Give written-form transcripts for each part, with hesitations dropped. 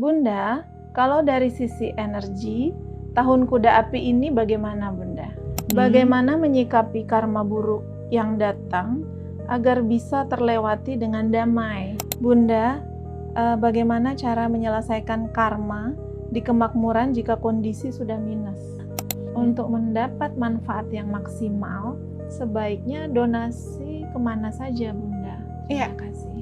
Bunda, kalau dari sisi energi, tahun kuda api ini bagaimana Bunda? Bagaimana menyikapi karma buruk yang datang agar bisa terlewati dengan damai? Bunda, bagaimana cara menyelesaikan karma di kemakmuran jika kondisi sudah minus? Untuk mendapat manfaat yang maksimal, sebaiknya donasi kemana saja Bunda? Terima kasih.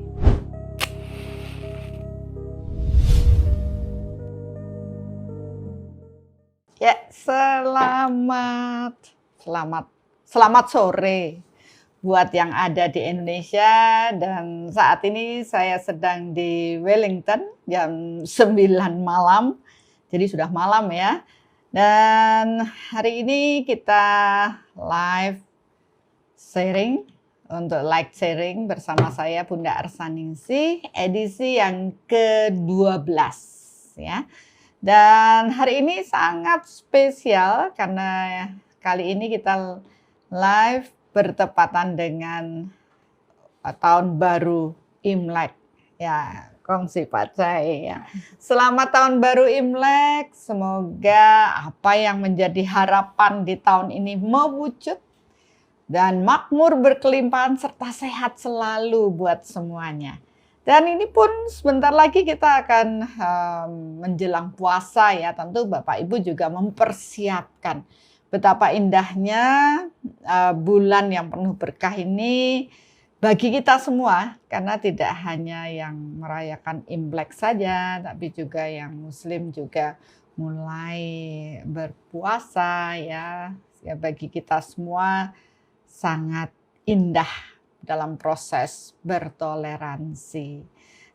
Ya, selamat sore buat yang ada di Indonesia, dan saat ini saya sedang di Wellington jam 9 malam. Jadi sudah malam ya. Dan hari ini kita live sharing bersama saya Bunda Arsaningsih, edisi yang ke-12 ya. Dan hari ini sangat spesial karena kali ini kita live bertepatan dengan tahun baru Imlek. Ya, kongsi pacai ya. Selamat tahun baru Imlek. Semoga apa yang menjadi harapan di tahun ini mewujud dan makmur berkelimpahan serta sehat selalu buat semuanya. Dan ini pun sebentar lagi kita akan menjelang puasa ya. Tentu Bapak Ibu juga mempersiapkan betapa indahnya bulan yang penuh berkah ini bagi kita semua. Karena tidak hanya yang merayakan Imlek saja, tapi juga yang Muslim juga mulai berpuasa ya. Ya, bagi kita semua sangat indah dalam proses bertoleransi.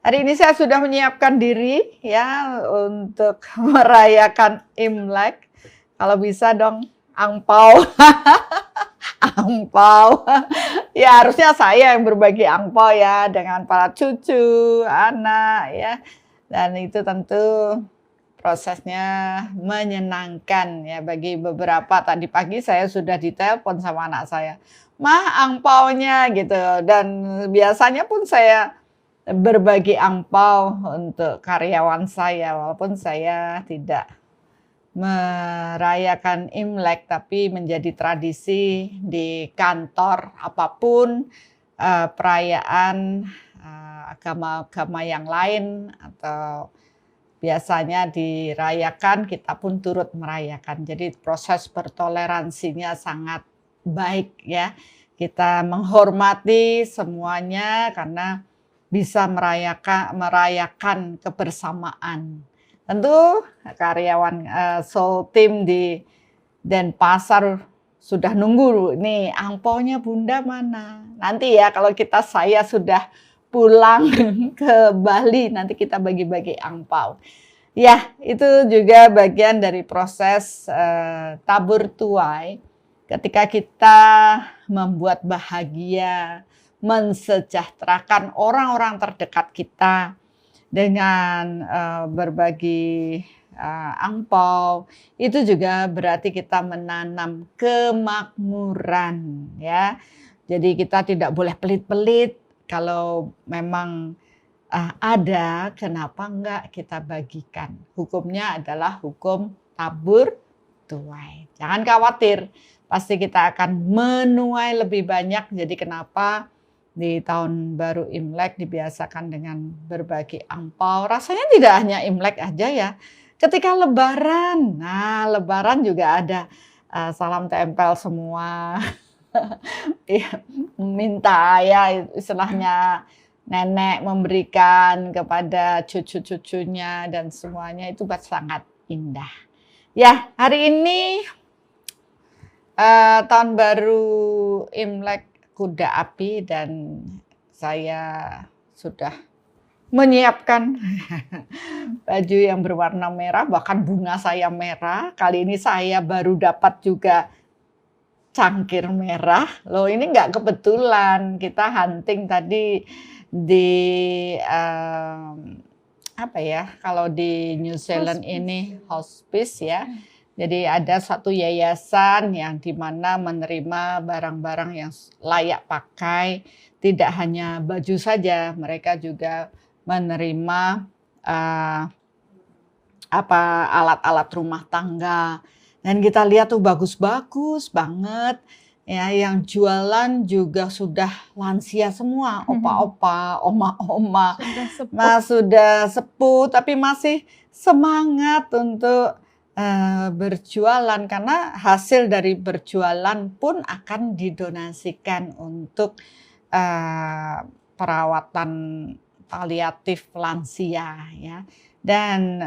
Hari ini saya sudah menyiapkan diri ya untuk merayakan Imlek. Kalau bisa dong angpau. Angpau. Ya harusnya saya yang berbagi angpau ya dengan para cucu, anak ya. Dan itu tentu prosesnya menyenangkan ya bagi beberapa. Tadi pagi saya sudah ditelepon sama anak saya. Mah, angpaunya gitu. Dan biasanya pun saya berbagi angpau untuk karyawan saya, walaupun saya tidak merayakan Imlek, tapi menjadi tradisi di kantor apapun perayaan agama-agama yang lain atau biasanya dirayakan, kita pun turut merayakan. Jadi proses bertoleransinya sangat baik ya. Kita menghormati semuanya karena bisa merayakan kebersamaan. Tentu karyawan Soul Team di Denpasar sudah nunggu nih angpaunya Bunda mana. Nanti ya kalau saya sudah pulang ke Bali, nanti kita bagi-bagi angpau. Ya, itu juga bagian dari proses tabur tuai. Ketika kita membuat bahagia, mensejahterakan orang-orang terdekat kita dengan berbagi angpau, itu juga berarti kita menanam kemakmuran ya. Jadi kita tidak boleh pelit-pelit. Kalau memang ada, kenapa enggak kita bagikan? Hukumnya adalah hukum tabur tuai. Jangan khawatir, pasti kita akan menuai lebih banyak. Jadi kenapa di tahun baru Imlek dibiasakan dengan berbagi angpau? Rasanya tidak hanya Imlek aja ya. Ketika Lebaran, nah Lebaran juga ada salam tempel semua. Minta ya istilahnya nenek memberikan kepada cucu-cucunya dan semuanya itu sangat indah. Ya, hari ini tahun baru Imlek kuda api dan saya sudah menyiapkan baju yang berwarna merah, bahkan bunga saya merah. Kali ini saya baru dapat juga cangkir merah. Loh, ini nggak kebetulan. Kita hunting tadi di kalau di New Zealand ini hospice ya. Jadi ada satu yayasan yang dimana menerima barang-barang yang layak pakai. Tidak hanya baju saja, mereka juga menerima alat-alat rumah tangga. Dan kita lihat tuh bagus-bagus banget. Ya, yang jualan juga sudah lansia semua, opa-opa, oma-oma, sudah sepuh, tapi masih semangat untuk berjualan, karena hasil dari berjualan pun akan didonasikan untuk perawatan paliatif lansia, ya. Dan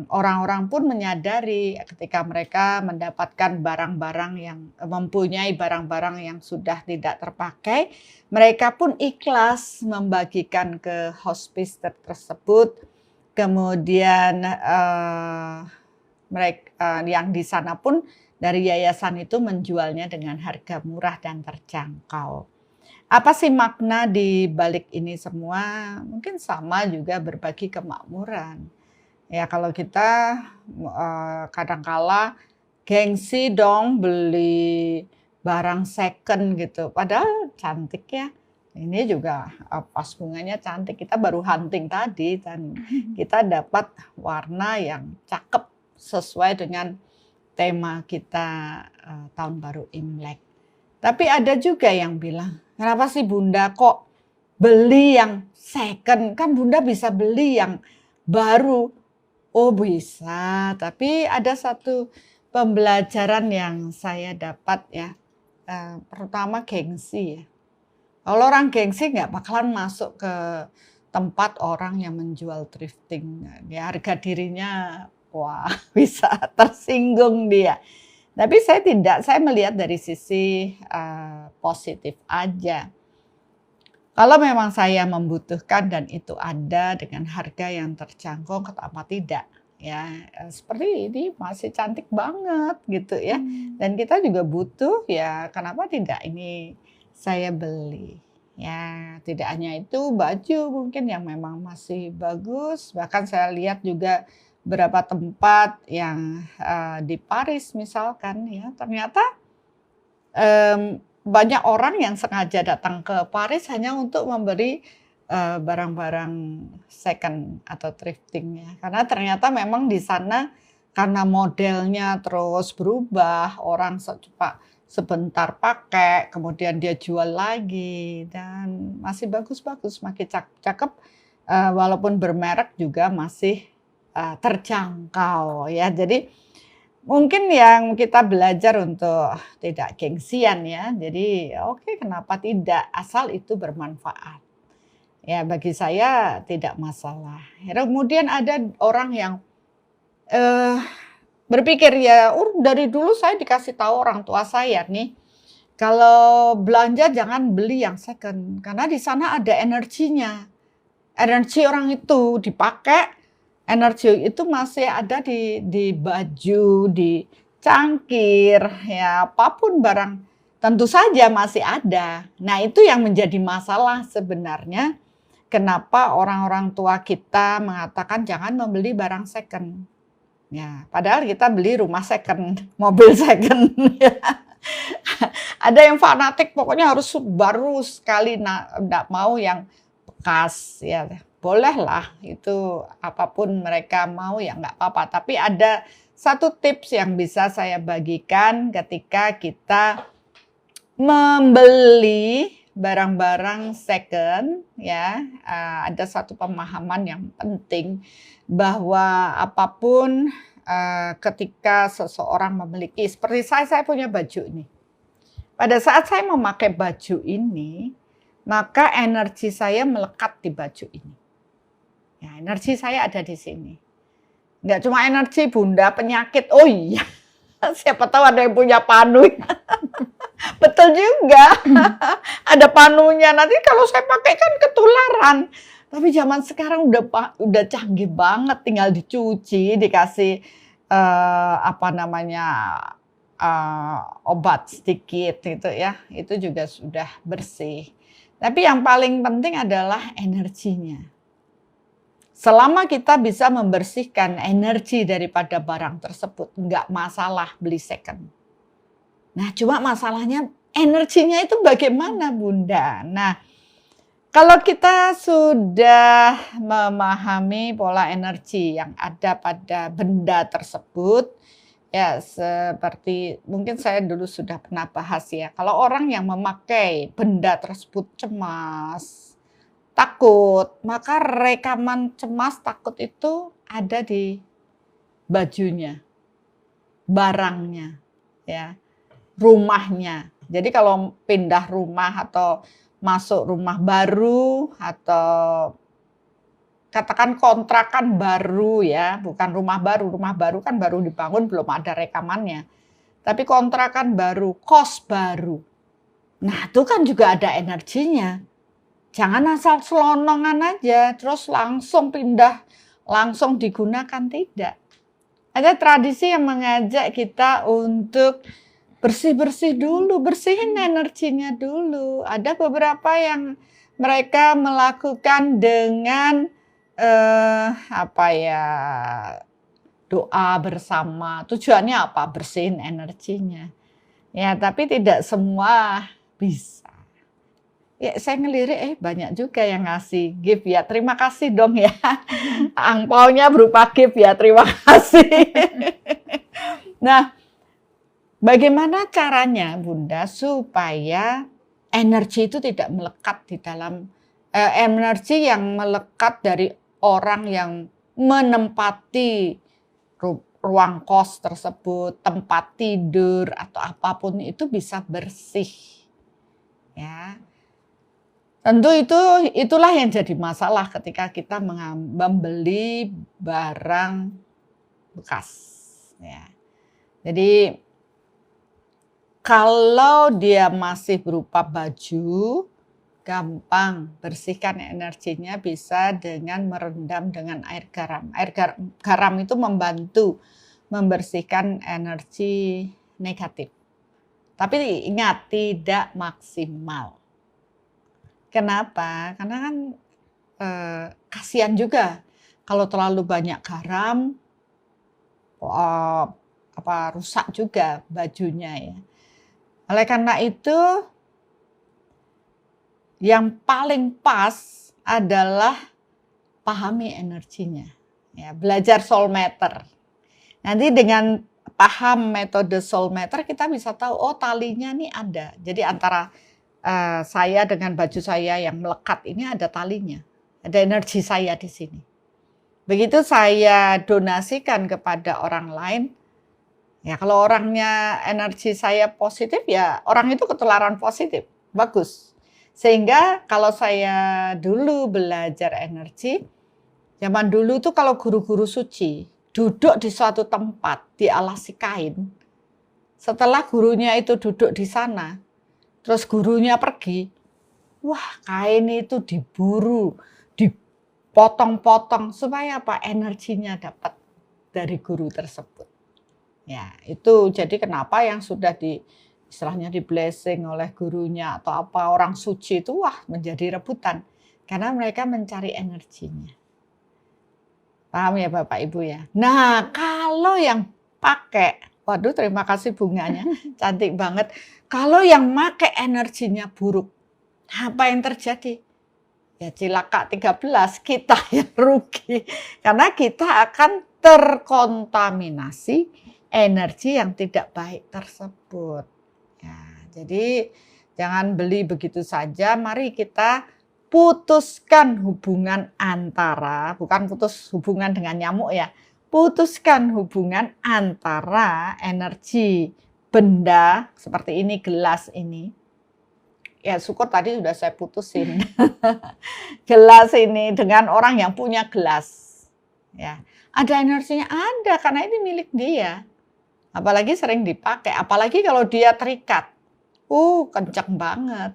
orang-orang pun menyadari ketika mereka mendapatkan barang-barang yang mempunyai barang-barang yang sudah tidak terpakai, mereka pun ikhlas membagikan ke hospice tersebut. Kemudian mereka yang di sana pun dari yayasan itu menjualnya dengan harga murah dan terjangkau. Apa sih makna di balik ini semua? Mungkin sama juga berbagi kemakmuran. Ya, kalau kita kadangkala gengsi dong beli barang second gitu. Padahal cantik ya. Ini juga pas bunganya cantik. Kita baru hunting tadi dan kita dapat warna yang cakep sesuai dengan tema kita tahun baru Imlek. Tapi ada juga yang bilang, kenapa sih Bunda kok beli yang second? Kan Bunda bisa beli yang baru. Oh bisa, tapi ada satu pembelajaran yang saya dapat ya. Pertama gengsi ya. Kalau orang gengsi nggak bakalan masuk ke tempat orang yang menjual thrifting. Ya, harga dirinya wah bisa tersinggung dia. Tapi saya tidak, saya melihat dari sisi positif aja. Kalau memang saya membutuhkan dan itu ada dengan harga yang terjangkau, kenapa tidak? Ya, seperti ini masih cantik banget gitu ya. Dan kita juga butuh ya, kenapa tidak ini saya beli. Ya, tidak hanya itu, baju mungkin yang memang masih bagus, bahkan saya lihat juga beberapa tempat yang di Paris misalkan ya, ternyata banyak orang yang sengaja datang ke Paris hanya untuk membeli barang-barang second atau thrifting ya, karena ternyata memang di sana karena modelnya terus berubah, orang sebentar pakai kemudian dia jual lagi dan masih bagus-bagus, makin cakep, walaupun bermerek juga masih terjangkau ya. Jadi mungkin yang kita belajar untuk tidak gengsian ya. Jadi oke, kenapa tidak, asal itu bermanfaat. Ya bagi saya tidak masalah. Kemudian ada orang yang berpikir ya, dari dulu saya dikasih tahu orang tua saya nih, kalau belanja jangan beli yang second karena di sana ada energinya. Energi orang itu dipakai, energi itu masih ada di baju, di cangkir, ya apapun barang tentu saja masih ada. Nah itu yang menjadi masalah sebenarnya, kenapa orang-orang tua kita mengatakan jangan membeli barang second. Ya, padahal kita beli rumah second, mobil second. Ada yang fanatik, pokoknya harus baru sekali, enggak mau yang bekas ya. Bolehlah itu apapun mereka mau ya nggak apa-apa. Tapi ada satu tips yang bisa saya bagikan ketika kita membeli barang-barang second ya. Ada satu pemahaman yang penting bahwa apapun ketika seseorang memiliki, seperti saya punya baju ini. Pada saat saya memakai baju ini, maka energi saya melekat di baju ini. Ya, energi saya ada di sini. Nggak cuma energi Bunda, penyakit. Oh iya, siapa tahu ada yang punya panu. Betul juga. Ada panunya. Nanti kalau saya pakai kan ketularan. Tapi zaman sekarang udah canggih banget. Tinggal dicuci, dikasih obat sedikit gitu ya. Itu juga sudah bersih. Tapi yang paling penting adalah energinya. Selama kita bisa membersihkan energi daripada barang tersebut, nggak masalah beli second. Nah, cuma masalahnya energinya itu bagaimana Bunda? Nah, Kalau kita sudah memahami pola energi yang ada pada benda tersebut, ya seperti mungkin saya dulu sudah pernah bahas ya, kalau orang yang memakai benda tersebut cemas, takut, maka rekaman cemas, takut itu ada di bajunya, barangnya, ya, rumahnya. Jadi kalau pindah rumah atau masuk rumah baru atau katakan kontrakan baru ya, bukan rumah baru kan baru dibangun belum ada rekamannya. Tapi kontrakan baru, kos baru. Nah itu kan juga ada energinya. Jangan asal selonongan aja, terus langsung pindah, langsung digunakan, tidak. Ada tradisi yang mengajak kita untuk bersih-bersih dulu, bersihin energinya dulu. Ada beberapa yang mereka melakukan dengan doa bersama. Tujuannya apa? Bersihin energinya. Ya, tapi tidak semua bisa. Ya, saya ngelirik banyak juga yang ngasih gift ya. Terima kasih dong ya. Angpaonya berupa gift ya. Terima kasih. Nah, bagaimana caranya Bunda supaya energi itu tidak melekat di dalam energi yang melekat dari orang yang menempati ruang kos tersebut, tempat tidur atau apapun itu bisa bersih. Ya. Tentu itulah yang jadi masalah ketika kita membeli barang bekas. Ya. Jadi kalau dia masih berupa baju, gampang bersihkan energinya bisa dengan merendam dengan air garam. Air garam itu membantu membersihkan energi negatif. Tapi ingat, tidak maksimal. Kenapa? Karena kan kasihan juga kalau terlalu banyak garam, rusak juga bajunya ya. Oleh karena itu, yang paling pas adalah pahami energinya. Ya, belajar soul meter. Nanti dengan paham metode soul meter kita bisa tahu, oh talinya nih ada. Jadi antara saya dengan baju saya yang melekat ini ada talinya. Ada energi saya di sini. Begitu saya donasikan kepada orang lain, ya kalau orangnya energi saya positif, ya orang itu ketularan positif. Bagus. Sehingga kalau saya dulu belajar energi, zaman dulu tuh kalau guru-guru suci duduk di suatu tempat dialasi kain, setelah gurunya itu duduk di sana, terus gurunya pergi, wah kain itu diburu, dipotong-potong supaya apa? Energinya dapat dari guru tersebut. Ya itu jadi kenapa yang sudah istilahnya di blessing oleh gurunya atau apa orang suci itu menjadi rebutan karena mereka mencari energinya. Paham ya Bapak Ibu ya? Nah, kalau yang pakai, waduh terima kasih bunganya, cantik banget. Kalau yang pakai energinya buruk, apa yang terjadi? Ya cilaka 13, kita yang rugi. Karena kita akan terkontaminasi energi yang tidak baik tersebut. Ya, jadi jangan beli begitu saja, mari kita putuskan hubungan antara, bukan putus hubungan dengan nyamuk ya, putuskan hubungan antara energi benda, seperti ini gelas ini, ya syukur tadi sudah saya putusin, gelas ini dengan orang yang punya gelas, ya ada energinya, ada karena ini milik dia. Apalagi sering dipakai, apalagi kalau dia terikat. Kencang banget.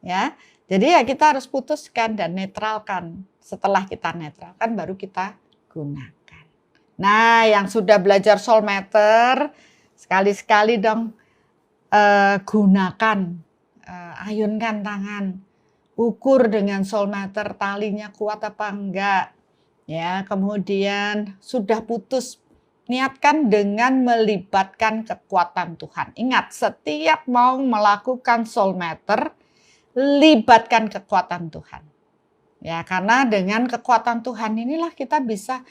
Ya. Jadi ya kita harus putuskan dan netralkan. Setelah kita netralkan baru kita gunakan. Nah, yang sudah belajar soul meter, sekali-sekali dong gunakan, ayunkan tangan. Ukur dengan soul meter talinya kuat apa enggak. Ya, kemudian sudah putus, niatkan dengan melibatkan kekuatan Tuhan. Ingat, setiap mau melakukan soul meter, libatkan kekuatan Tuhan. Ya, karena dengan kekuatan Tuhan inilah kita bisa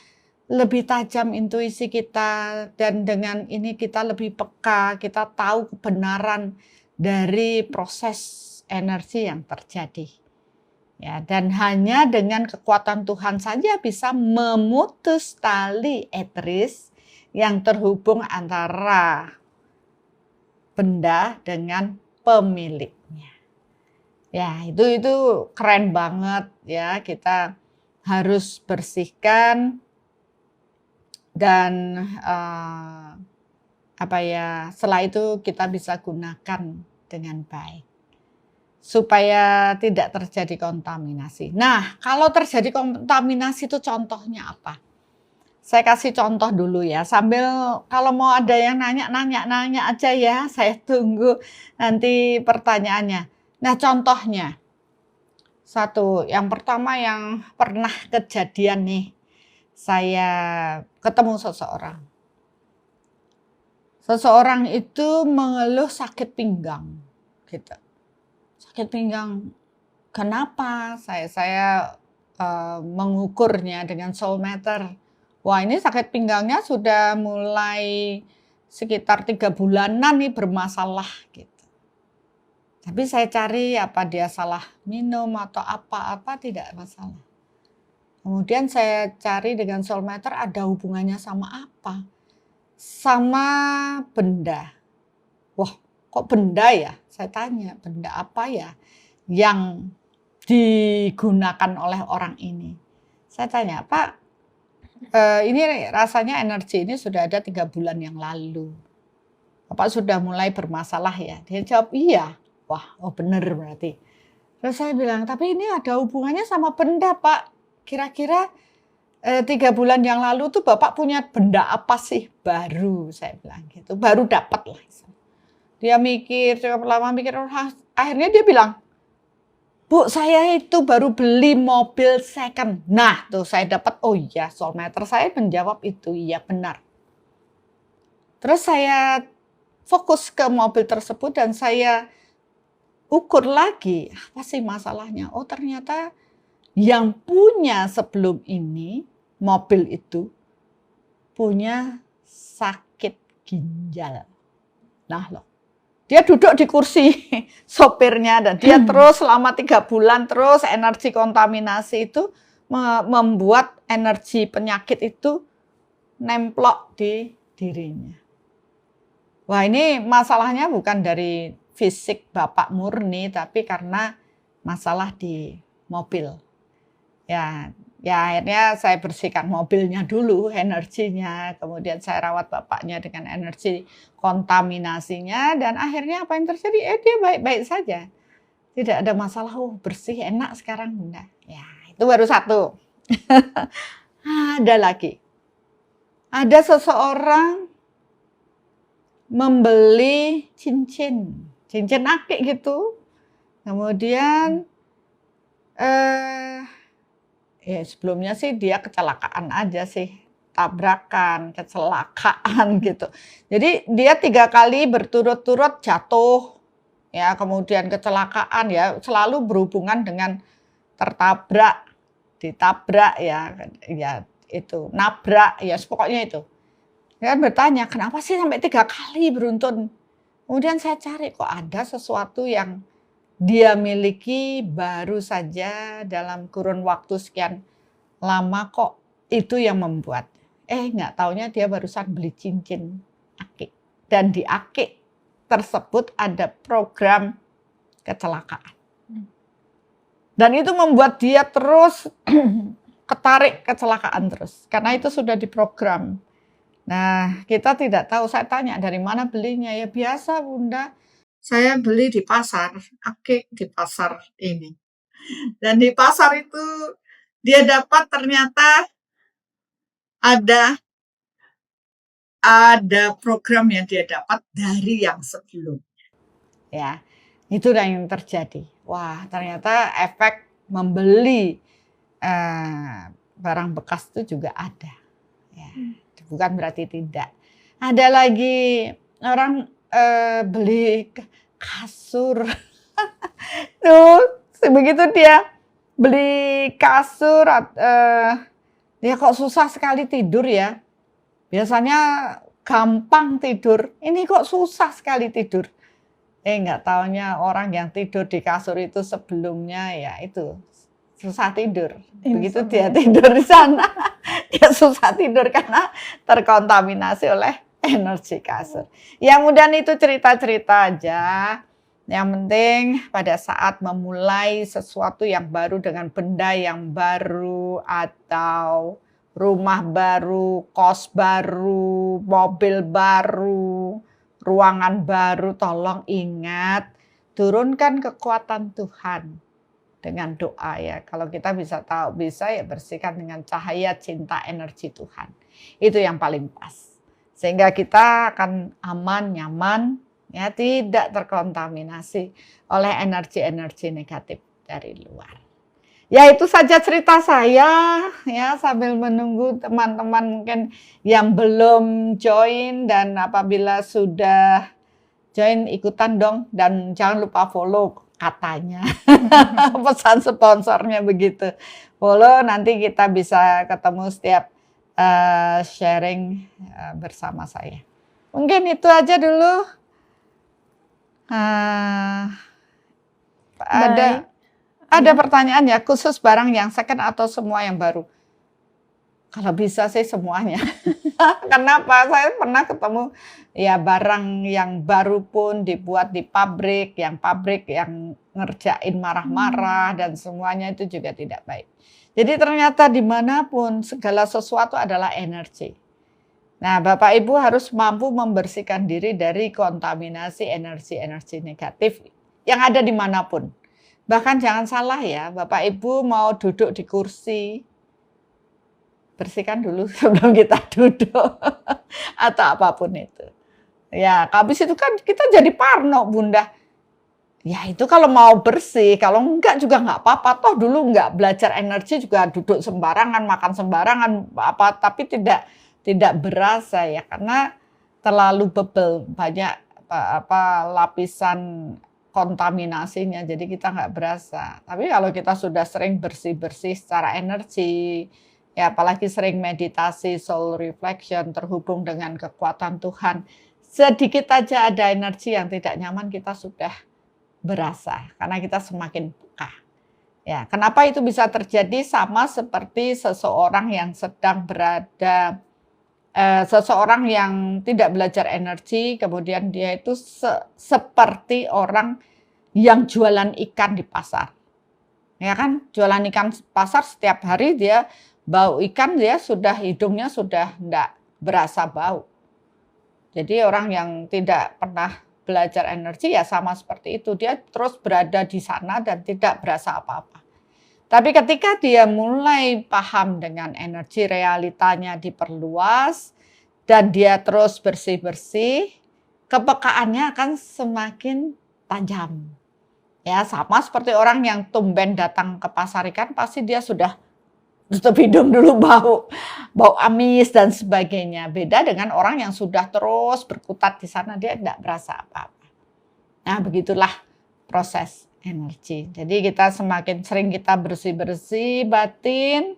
lebih tajam intuisi kita, dan dengan ini kita lebih peka, kita tahu kebenaran dari proses energi yang terjadi. Ya, dan hanya dengan kekuatan Tuhan saja bisa memutus tali eteris yang terhubung antara benda dengan pemiliknya. Ya, itu keren banget ya. Kita harus bersihkan dan setelah itu kita bisa gunakan dengan baik supaya tidak terjadi kontaminasi. Nah, kalau terjadi kontaminasi itu contohnya apa? Saya kasih contoh dulu ya, sambil kalau mau ada yang nanya aja ya, saya tunggu nanti pertanyaannya. Nah, contohnya, satu, yang pertama yang pernah kejadian nih, saya ketemu seseorang. Seseorang itu mengeluh sakit pinggang, gitu. Sakit pinggang, kenapa? Saya mengukurnya dengan Soulmeter. Wah, ini sakit pinggangnya sudah mulai sekitar 3 bulanan nih bermasalah gitu. Tapi saya cari apa dia salah minum atau apa tidak masalah. Kemudian saya cari dengan Soulmeter ada hubungannya sama apa? Sama benda. Wah, kok benda ya? Saya tanya, benda apa ya yang digunakan oleh orang ini? Saya tanya, Pak, ini rasanya energi ini sudah ada 3 bulan yang lalu. Bapak sudah mulai bermasalah ya? Dia jawab, iya. Wah, oh benar berarti. Terus saya bilang, tapi ini ada hubungannya sama benda, Pak. Kira-kira 3 bulan yang lalu tuh Bapak punya benda apa sih baru? Saya bilang gitu, baru dapat lah. Dia mikir, cukup lama mikir, akhirnya dia bilang, Bu, saya itu baru beli mobil second. Nah, tuh saya dapat, oh iya, Soulmeter saya menjawab itu, iya benar. Terus saya fokus ke mobil tersebut dan saya ukur lagi, apa sih masalahnya? Oh ternyata yang punya sebelum ini, mobil itu, punya sakit ginjal. Nah loh. Dia duduk di kursi sopirnya dan dia terus selama 3 bulan terus energi kontaminasi itu membuat energi penyakit itu nemplok di dirinya. Wah, ini masalahnya bukan dari fisik Bapak murni, tapi karena masalah di mobil. Ya akhirnya saya bersihkan mobilnya dulu, energinya, kemudian saya rawat bapaknya dengan energi kontaminasinya, dan akhirnya apa yang terjadi? Dia baik-baik saja. Tidak ada masalah, bersih, enak sekarang, Bunda. Ya, itu baru satu. Ada lagi. Ada seseorang membeli cincin akik gitu. Kemudian ya sebelumnya sih dia kecelakaan aja sih, tabrakan, kecelakaan gitu. Jadi dia 3 kali berturut-turut jatuh, ya kemudian kecelakaan ya, selalu berhubungan dengan tertabrak, ditabrak ya itu, nabrak ya pokoknya itu. Dia bertanya, kenapa sih sampai 3 kali beruntun? Kemudian saya cari, kok ada sesuatu yang dia miliki baru saja dalam kurun waktu sekian lama kok itu yang membuat. Nggak taunya dia barusan beli cincin akik. Dan di akik tersebut ada program kecelakaan. Dan itu membuat dia terus ketarik kecelakaan terus. Karena itu sudah diprogram. Nah, kita tidak tahu, saya tanya dari mana belinya. Ya biasa, Bunda. Saya beli di pasar, akik di pasar ini. Dan di pasar itu dia dapat ternyata ada program yang dia dapat dari yang sebelumnya. Ya, itu yang terjadi. Wah, ternyata efek membeli barang bekas itu juga ada. Ya, bukan berarti tidak. Ada lagi orang beli kasur Tuh, begitu dia beli kasur, dia kok susah sekali tidur ya. Biasanya gampang tidur, ini kok susah sekali tidur. Nggak taunya orang yang tidur di kasur itu sebelumnya ya itu susah tidur. Begitu dia tidur di sana, dia susah tidur karena terkontaminasi oleh energi kasur. Ya mudahan itu cerita-cerita aja. Yang penting pada saat memulai sesuatu yang baru dengan benda yang baru atau rumah baru, kos baru, mobil baru, ruangan baru, tolong ingat, turunkan kekuatan Tuhan dengan doa ya. Kalau kita bisa ya bersihkan dengan cahaya cinta energi Tuhan. Itu yang paling pas. Sehingga kita akan aman, nyaman, ya tidak terkontaminasi oleh energi-energi negatif dari luar. Ya itu saja cerita saya ya, sambil menunggu teman-teman mungkin yang belum join, dan apabila sudah join ikutan dong, dan jangan lupa follow katanya. Pesan sponsornya begitu. Follow, nanti kita bisa ketemu setiap sharing bersama saya. Mungkin itu aja dulu. Ada pertanyaan ya, khusus barang yang second atau semua yang baru? Kalau bisa sih semuanya. Kenapa? Saya pernah ketemu ya barang yang baru pun dibuat di pabrik yang ngerjain marah-marah dan semuanya itu juga tidak baik. Jadi ternyata dimanapun segala sesuatu adalah energi. Nah, Bapak Ibu harus mampu membersihkan diri dari kontaminasi energi-energi negatif yang ada dimanapun. Bahkan jangan salah ya, Bapak Ibu mau duduk di kursi, bersihkan dulu sebelum kita duduk atau apapun itu. Ya, habis itu kan kita jadi parno, Bunda. Ya itu kalau mau bersih, kalau enggak juga enggak apa-apa. Toh dulu enggak belajar energi juga duduk sembarangan, makan sembarangan, tapi tidak berasa ya, karena terlalu bebel, banyak lapisan kontaminasinya, jadi kita nggak berasa. Tapi kalau kita sudah sering bersih-bersih secara energi, ya apalagi sering meditasi, soul reflection, terhubung dengan kekuatan Tuhan, sedikit aja ada energi yang tidak nyaman, kita sudah berasa, karena kita semakin peka. Ya, kenapa itu bisa terjadi? Sama seperti seseorang yang sedang berada, seseorang yang tidak belajar energi, kemudian dia itu seperti orang yang jualan ikan di pasar. Ya kan, jualan ikan pasar setiap hari dia bau ikan, dia sudah hidungnya sudah enggak berasa bau. Jadi orang yang tidak pernah belajar energi ya sama seperti itu, dia terus berada di sana dan tidak berasa apa-apa. Tapi ketika dia mulai paham dengan energi, realitanya diperluas, dan dia terus bersih-bersih, kepekaannya akan semakin tajam. Ya, sama seperti orang yang tumben datang ke pasar ikan, pasti dia sudah tutup hidung dulu, bau amis dan sebagainya. Beda dengan orang yang sudah terus berkutat di sana, dia tidak berasa apa-apa. Nah, begitulah proses energi. Jadi kita semakin sering kita bersih-bersih batin,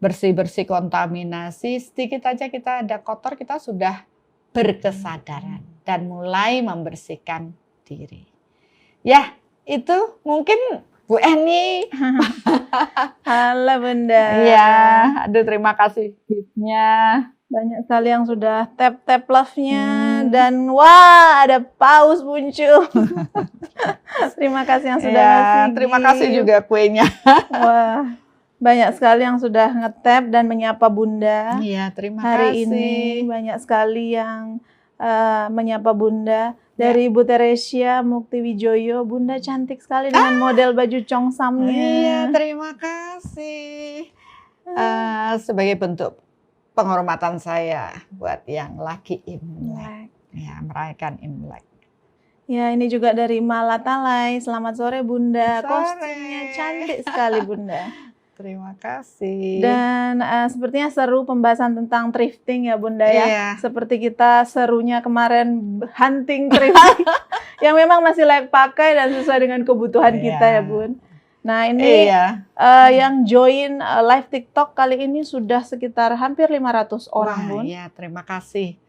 bersih-bersih kontaminasi, sedikit aja kita ada kotor, kita sudah berkesadaran dan mulai membersihkan diri. Ya, itu mungkin Bu Eni. Halo Bunda. Iya, aduh terima kasih gift-nya. Banyak sekali yang sudah tap love-nya, dan wah ada paus muncul. Terima kasih yang sudah ngasih. Terima kasih juga kuenya. Wah, banyak sekali yang sudah nge-tap dan menyapa Bunda. Iya, terima Hari kasih. ini banyak sekali yang menyapa Bunda. Dari Ibu Teresia Mukti Wijoyo, Bunda cantik sekali dengan model baju congsamnya. Iya, terima kasih. Sebagai bentuk penghormatan saya buat yang lagi Imlek, ya merayakan Imlek. Ya, ini juga dari Malatalai. Selamat sore Bunda. Sore. Kostumnya cantik sekali Bunda. Terima kasih. Dan sepertinya seru pembahasan tentang thrifting ya Bunda ya. Iya. Seperti kita serunya kemarin hunting thrifting. yang memang masih layak pakai dan sesuai dengan kebutuhan kita ya Bun. Nah ini yang join live TikTok kali ini sudah sekitar hampir 500 orang Bun. Iya, terima kasih.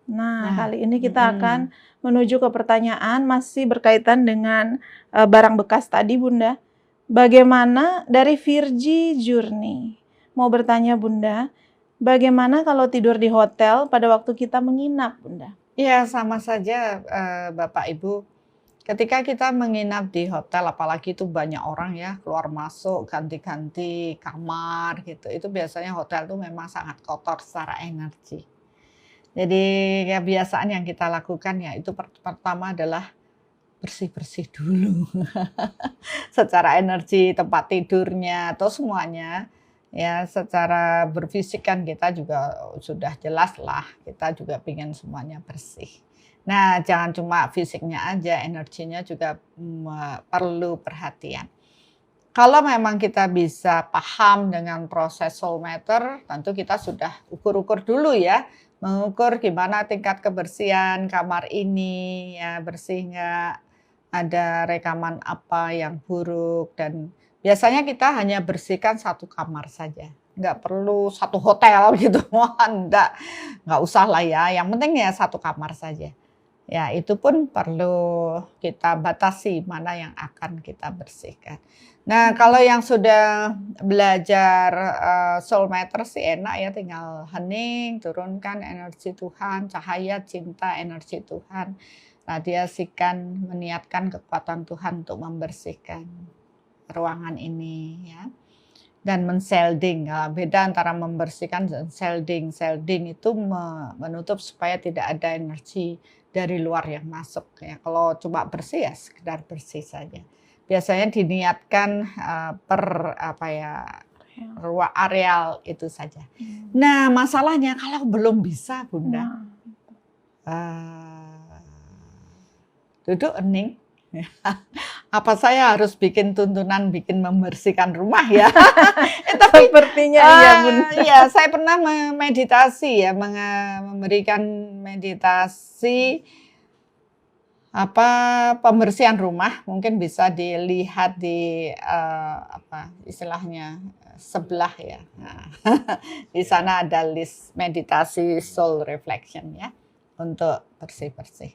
Nah kali ini kita akan menuju ke pertanyaan masih berkaitan dengan barang bekas tadi Bunda. Bagaimana dari Virgi Journey mau bertanya Bunda, bagaimana kalau tidur di hotel pada waktu kita menginap Bunda? Ya sama saja Bapak Ibu. Ketika kita menginap di hotel, apalagi itu banyak orang ya, keluar masuk, ganti-ganti kamar gitu. Itu biasanya hotel itu memang sangat kotor secara energi. Jadi kebiasaan yang kita lakukan ya itu pertama adalah bersih-bersih dulu. Secara energi, tempat tidurnya, atau semuanya. Ya, secara berfisik kan kita juga sudah jelas lah, kita juga ingin semuanya bersih. Nah, jangan cuma fisiknya aja, energinya juga perlu perhatian. Kalau memang kita bisa paham dengan proses soul matter, tentu kita sudah ukur-ukur dulu ya, mengukur gimana tingkat kebersihan kamar ini, ya bersih nggak, ada rekaman apa yang buruk, dan biasanya kita hanya bersihkan satu kamar saja. Nggak perlu satu hotel gitu, nggak usah lah ya, yang penting ya satu kamar saja. Ya, itu pun perlu kita batasi mana yang akan kita bersihkan. Nah, kalau yang sudah belajar soul matter sih enak ya, tinggal hening, turunkan energi Tuhan, cahaya cinta energi Tuhan, radiasikan, meniatkan kekuatan Tuhan untuk membersihkan ruangan ini ya. Dan menselding, beda antara membersihkan dan selding. Selding itu menutup supaya tidak ada energi dari luar yang masuk ya. Kalau cuma bersih ya sekedar bersih saja. Biasanya diniatkan per ruang areal itu saja. Nah, masalahnya kalau belum bisa Bunda, duduk hening. Apa saya harus bikin tuntunan, bikin membersihkan rumah ya? Tapi sepertinya iya Bunda. Ya, saya pernah meditasi ya, memberikan meditasi pembersihan rumah. Mungkin bisa dilihat di istilahnya sebelah ya. Nah, di sana ada list meditasi soul reflection ya untuk bersih-bersih.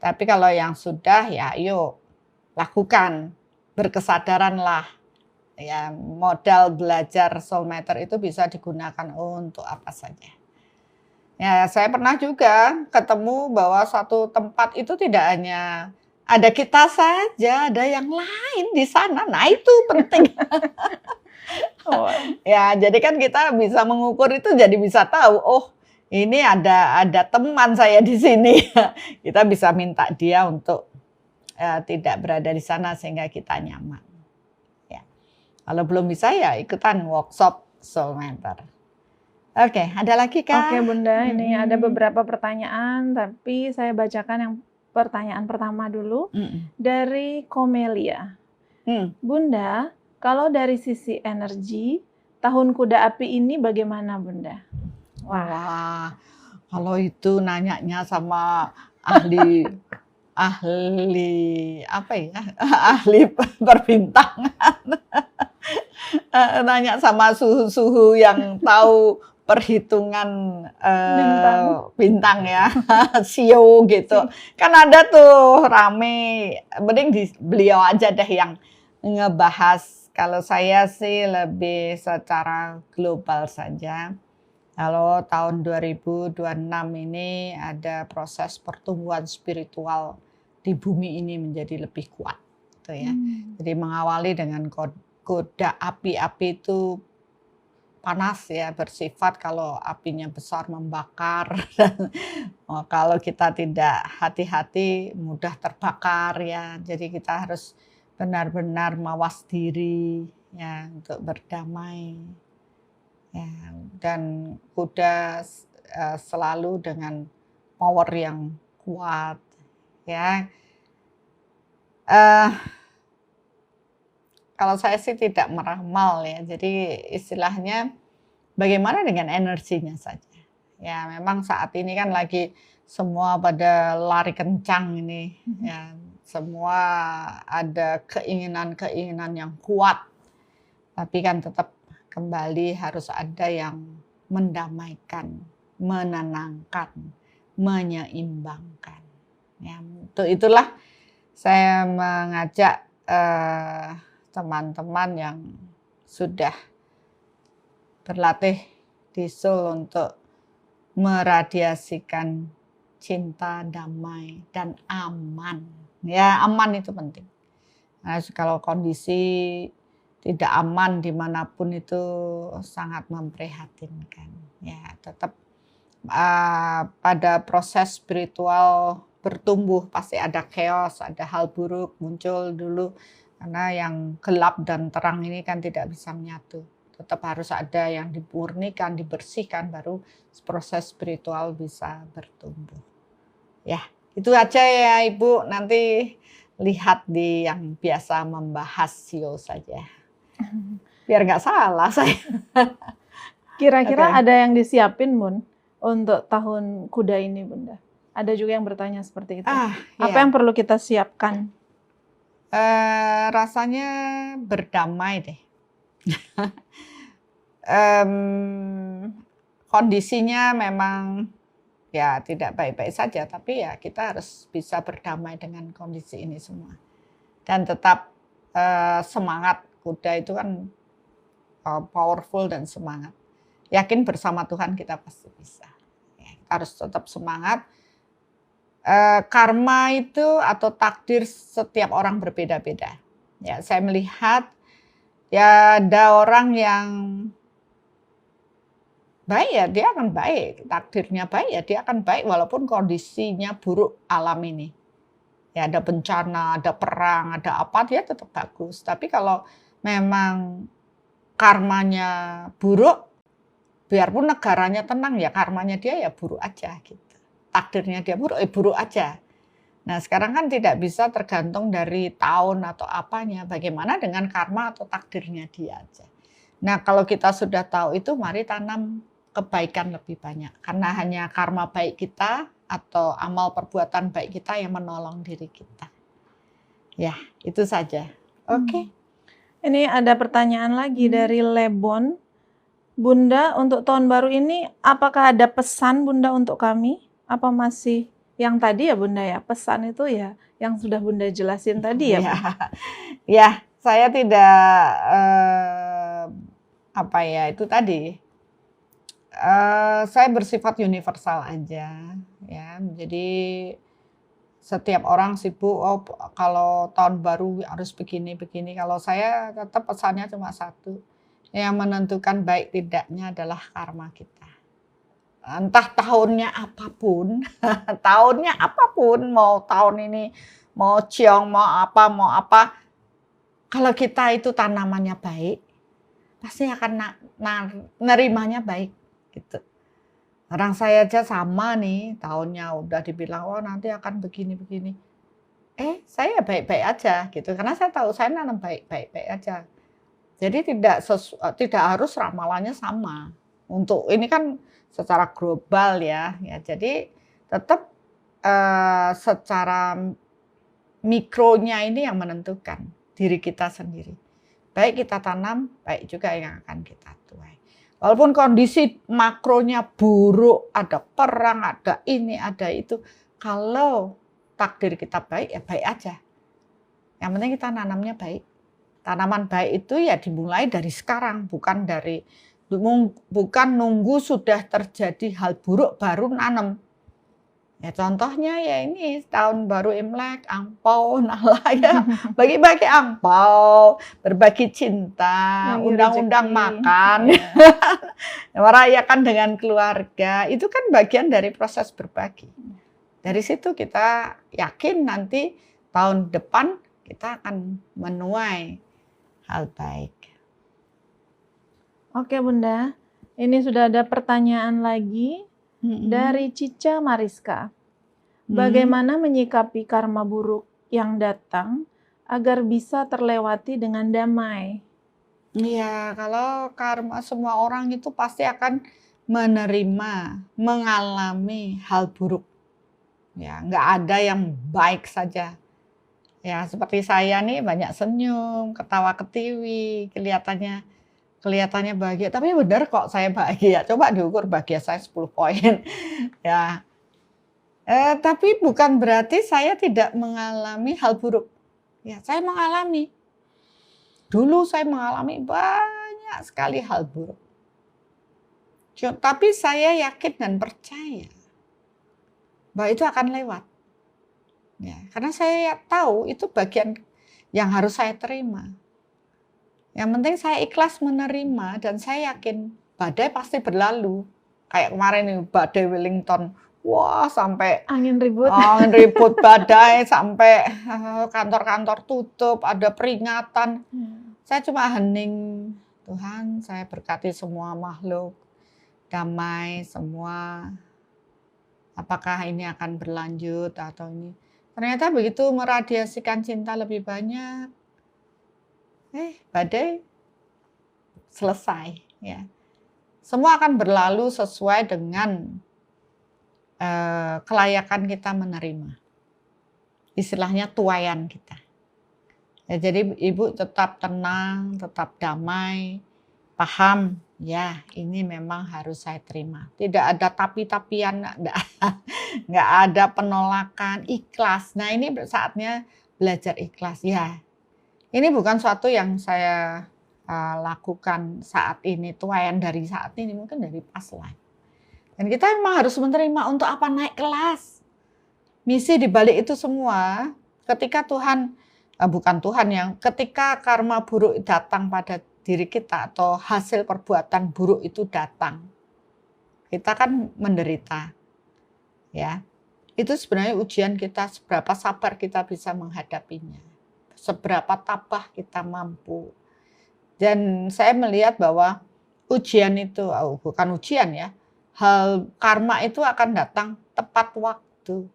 Tapi kalau yang sudah ya yuk lakukan, berkesadaranlah. Ya, modal belajar soul matter itu bisa digunakan untuk apa saja. Ya, saya pernah juga ketemu bahwa satu tempat itu tidak hanya ada kita saja, ada yang lain di sana. Nah, itu penting. Ya, jadi kan kita bisa mengukur itu, jadi bisa tahu, oh ini ada teman saya di sini. Kita bisa minta dia untuk tidak berada di sana sehingga kita nyaman. Ya. Kalau belum bisa ya ikutan workshop soul matter. Oke, ada lagi Kak? Oke Bunda, ini ada beberapa pertanyaan, tapi saya bacakan yang pertanyaan pertama dulu dari Komelia. Bunda, kalau dari sisi energi, tahun kuda api ini bagaimana Bunda? Wah, kalau itu nanyanya sama ahli apa ya? Ahli perbintangan. Nanya sama suhu-suhu yang tahu perhitungan bintang ya, Sio gitu. Kan ada tuh rame, mending beliau aja deh yang ngebahas. Kalau saya sih lebih secara global saja. Kalau tahun 2026 ini ada proses pertumbuhan spiritual di bumi ini menjadi lebih kuat, gitu ya. Jadi mengawali dengan kuda api itu panas ya, bersifat kalau apinya besar membakar. Kalau kita tidak hati-hati mudah terbakar ya. Jadi kita harus benar-benar mawas diri ya untuk berdamai. Ya, dan kuda selalu dengan power yang kuat ya. Kalau saya sih tidak meramal ya, jadi istilahnya bagaimana dengan energinya saja. Ya memang saat ini kan lagi semua pada lari kencang ini, ya semua ada keinginan-keinginan yang kuat, tapi kan tetap kembali harus ada yang mendamaikan, menenangkan, menyeimbangkan. Ya, itulah saya mengajak teman-teman yang sudah berlatih di Soul untuk meradiasikan cinta, damai, dan aman. Ya, aman itu penting. Nah, kalau kondisi tidak aman dimanapun itu sangat memprihatinkan. Ya, tetap pada proses spiritual bertumbuh pasti ada chaos, ada hal buruk muncul dulu. Karena yang gelap dan terang ini kan tidak bisa menyatu. Tetap harus ada yang dimurnikan, dibersihkan, baru proses spiritual bisa bertumbuh. Ya, itu aja ya Ibu. Nanti lihat di yang biasa membahas sio saja. Biar nggak salah saya. Kira-kira Oke. ada yang disiapin, Bun, untuk tahun kuda ini, Bunda? Ada juga yang bertanya seperti itu. Apa Iya. yang perlu kita siapkan? Rasanya berdamai deh. Kondisinya memang ya tidak baik-baik saja, tapi ya kita harus bisa berdamai dengan kondisi ini semua. Dan tetap semangat. Kuda itu kan powerful dan semangat. Yakin bersama Tuhan kita pasti bisa. Ya, kita harus tetap semangat. Karma itu atau takdir setiap orang berbeda-beda. Ya, saya melihat ya ada orang yang baik ya dia akan baik, takdirnya baik ya dia akan baik walaupun kondisinya buruk alam ini. Ya ada bencana, ada perang, ada apa dia tetap bagus. Tapi kalau memang karmanya buruk, biarpun negaranya tenang ya karmanya dia ya buruk aja gitu. Takdirnya dia buruk, buruk aja. Nah sekarang kan tidak bisa tergantung dari tahun atau apanya. Bagaimana dengan karma atau takdirnya dia aja. Nah kalau kita sudah tahu itu, mari tanam kebaikan lebih banyak. Karena hanya karma baik kita atau amal perbuatan baik kita yang menolong diri kita. Ya itu saja. Oke. Ini ada pertanyaan lagi dari Lebon. Bunda, untuk tahun baru ini apakah ada pesan Bunda untuk kami? Apa masih yang tadi ya Bunda ya? Pesan itu ya yang sudah Bunda jelasin tadi ya? Ya, ya saya tidak itu tadi. Saya bersifat universal aja ya. Jadi setiap orang sibuk kalau tahun baru harus begini-begini. Kalau saya tetap pesannya cuma satu. Yang menentukan baik tidaknya adalah karma kita. Entah tahunnya apapun, mau tahun ini, mau ciong, mau apa, kalau kita itu tanamannya baik, pasti akan nerimanya baik, gitu. Orang saya aja sama nih, tahunnya udah dibilang, nanti akan begini-begini. Saya baik-baik aja, gitu. Karena saya tahu saya nanam baik-baik aja. Jadi tidak harus ramalannya sama. Untuk ini kan secara global ya. Jadi tetap secara mikronya ini yang menentukan diri kita sendiri. Baik kita tanam, baik juga yang akan kita tuai. Walaupun kondisi makronya buruk, ada perang, ada ini, ada itu. Kalau takdir kita baik, ya baik aja. Yang penting kita nanamnya baik. Tanaman baik itu ya dimulai dari sekarang, bukan nunggu sudah terjadi hal buruk baru nanam. Ya contohnya ya ini tahun baru Imlek, angpau, nalah ya, bagi-bagi angpau, berbagi cinta, undang-undang makan, merayakan dengan keluarga, itu kan bagian dari proses berbagi. Dari situ kita yakin nanti tahun depan kita akan menuai hal baik. Oke Bunda, ini sudah ada pertanyaan lagi dari Cica Mariska. Bagaimana menyikapi karma buruk yang datang agar bisa terlewati dengan damai? Iya, kalau karma semua orang itu pasti akan menerima, mengalami hal buruk. Ya, nggak ada yang baik saja. Ya, seperti saya nih banyak senyum, ketawa ketiwi, kelihatannya bahagia. Tapi benar kok saya bahagia. Coba diukur bahagia saya 10 poin. Ya, tapi bukan berarti saya tidak mengalami hal buruk. Ya, saya mengalami. Dulu saya mengalami banyak sekali hal buruk. Tapi saya yakin dan percaya bahwa itu akan lewat. Ya, karena saya tahu itu bagian yang harus saya terima. Yang penting saya ikhlas menerima dan saya yakin badai pasti berlalu. Kayak kemarin nih badai Wellington, wah sampai Angin ribut. ribut badai sampai kantor-kantor tutup, ada peringatan. Saya cuma hening, Tuhan saya berkati semua makhluk, damai semua. Apakah ini akan berlanjut atau ini? Ternyata begitu meradiasikan cinta lebih banyak, badai selesai. Ya. Semua akan berlalu sesuai dengan kelayakan kita menerima. Istilahnya tuaian kita. Ya, jadi Ibu tetap tenang, tetap damai, paham, ya ini memang harus saya terima. Tidak ada tapi-tapian, nggak ada penolakan, ikhlas. Nah ini saatnya belajar ikhlas. Ya, ini bukan suatu yang saya lakukan saat ini, tuaian dari saat ini, mungkin dari past life. Dan kita memang harus menerima untuk apa naik kelas. Misi di balik itu semua, ketika Tuhan, ketika karma buruk datang pada diri kita atau hasil perbuatan buruk itu datang, kita kan menderita. Ya, itu sebenarnya ujian kita, seberapa sabar kita bisa menghadapinya, seberapa tabah kita mampu. Dan saya melihat bahwa ujian itu, bukan ujian ya, hal karma itu akan datang tepat waktu.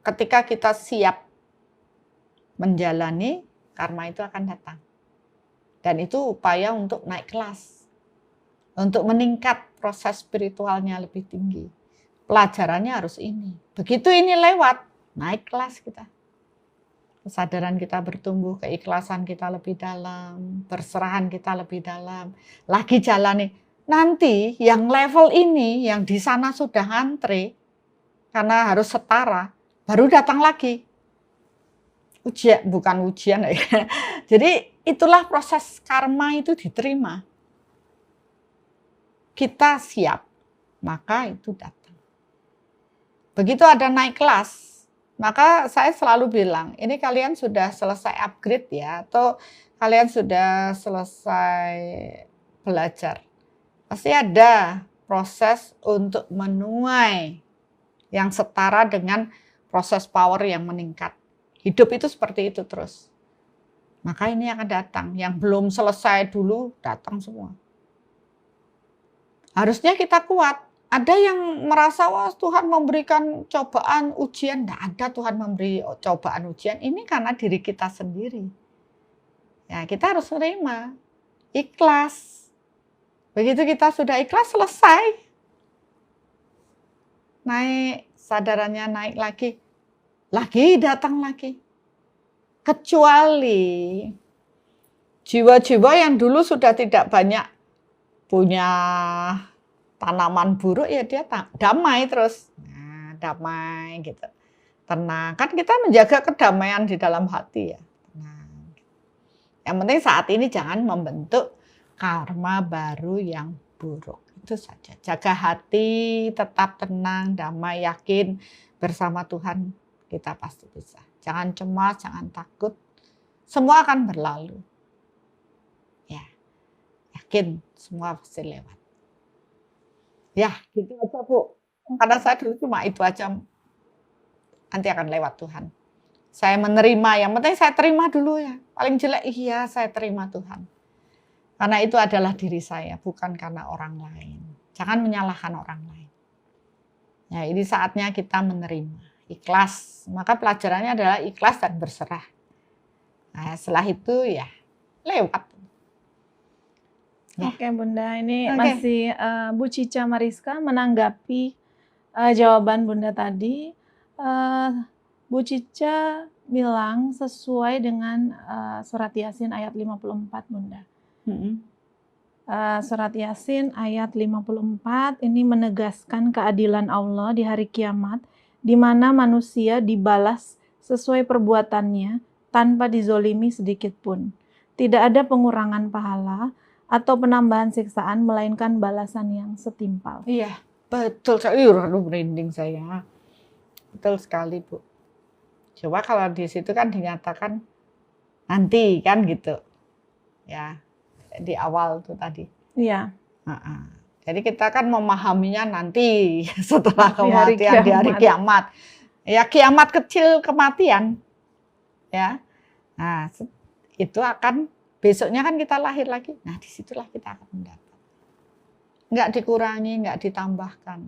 Ketika kita siap menjalani, karma itu akan datang. Dan itu upaya untuk naik kelas, untuk meningkat proses spiritualnya lebih tinggi. Pelajarannya harus ini. Begitu ini lewat, naik kelas kita. Kesadaran kita bertumbuh, keikhlasan kita lebih dalam, perserahan kita lebih dalam. Lagi jalani. Nanti yang level ini, yang di sana sudah ngantri, karena harus setara, baru datang lagi. Ujian, bukan ujian ya. Jadi itulah proses karma itu diterima. Kita siap, maka itu datang. Begitu ada naik kelas, maka saya selalu bilang, ini kalian sudah selesai upgrade ya, atau kalian sudah selesai belajar. Pasti ada proses untuk menuai yang setara dengan proses power yang meningkat. Hidup itu seperti itu terus. Maka ini akan datang. Yang belum selesai dulu, datang semua. Harusnya kita kuat. Ada yang merasa, wah Tuhan memberikan cobaan, ujian. Tidak ada Tuhan memberi cobaan, ujian. Ini karena diri kita sendiri. Ya, kita harus menerima. Ikhlas. Begitu kita sudah ikhlas, selesai. Naik, sadarannya naik lagi. Lagi datang lagi. Kecuali jiwa-jiwa yang dulu sudah tidak banyak punya tanaman buruk, ya dia damai terus. Nah, damai gitu. Tenang. Kan kita menjaga kedamaian di dalam hati ya. Tenang. Yang penting saat ini jangan membentuk karma baru yang buruk. Itu saja. Jaga hati, tetap tenang, damai, yakin bersama Tuhan. Kita pasti bisa. Jangan cemas, jangan takut. Semua akan berlalu. Ya, yakin semua pasti lewat. Ya, gitu aja Bu. Karena saya dulu cuma itu aja. Nanti akan lewat Tuhan. Saya menerima, yang penting saya terima dulu ya. Paling jelek, iya saya terima Tuhan. Karena itu adalah diri saya, bukan karena orang lain. Jangan menyalahkan orang lain. Ya, ini saatnya kita menerima. Ikhlas, maka pelajarannya adalah ikhlas dan berserah. Nah, setelah itu ya lewat. Ya. Oke Bunda, ini masih Bu Cica Mariska menanggapi jawaban Bunda tadi. Bu Cica bilang sesuai dengan surat Yasin ayat 54, Bunda. Surat Yasin ayat 54 ini menegaskan keadilan Allah di hari kiamat, di mana manusia dibalas sesuai perbuatannya tanpa dizolimi sedikit pun. Tidak ada pengurangan pahala atau penambahan siksaan, melainkan balasan yang setimpal. Iya, betul sekali. Aduh, merinding saya. Betul sekali, Bu. Coba kalau di situ kan dinyatakan nanti kan gitu. Ya, di awal tuh tadi. Iya. Jadi kita kan memahaminya nanti setelah Di kematian di hari kiamat. Ya, kiamat kecil kematian. Ya. Nah, itu akan besoknya kan kita lahir lagi. Nah, disitulah kita akan mendapat. Nggak dikurangi, nggak ditambahkan.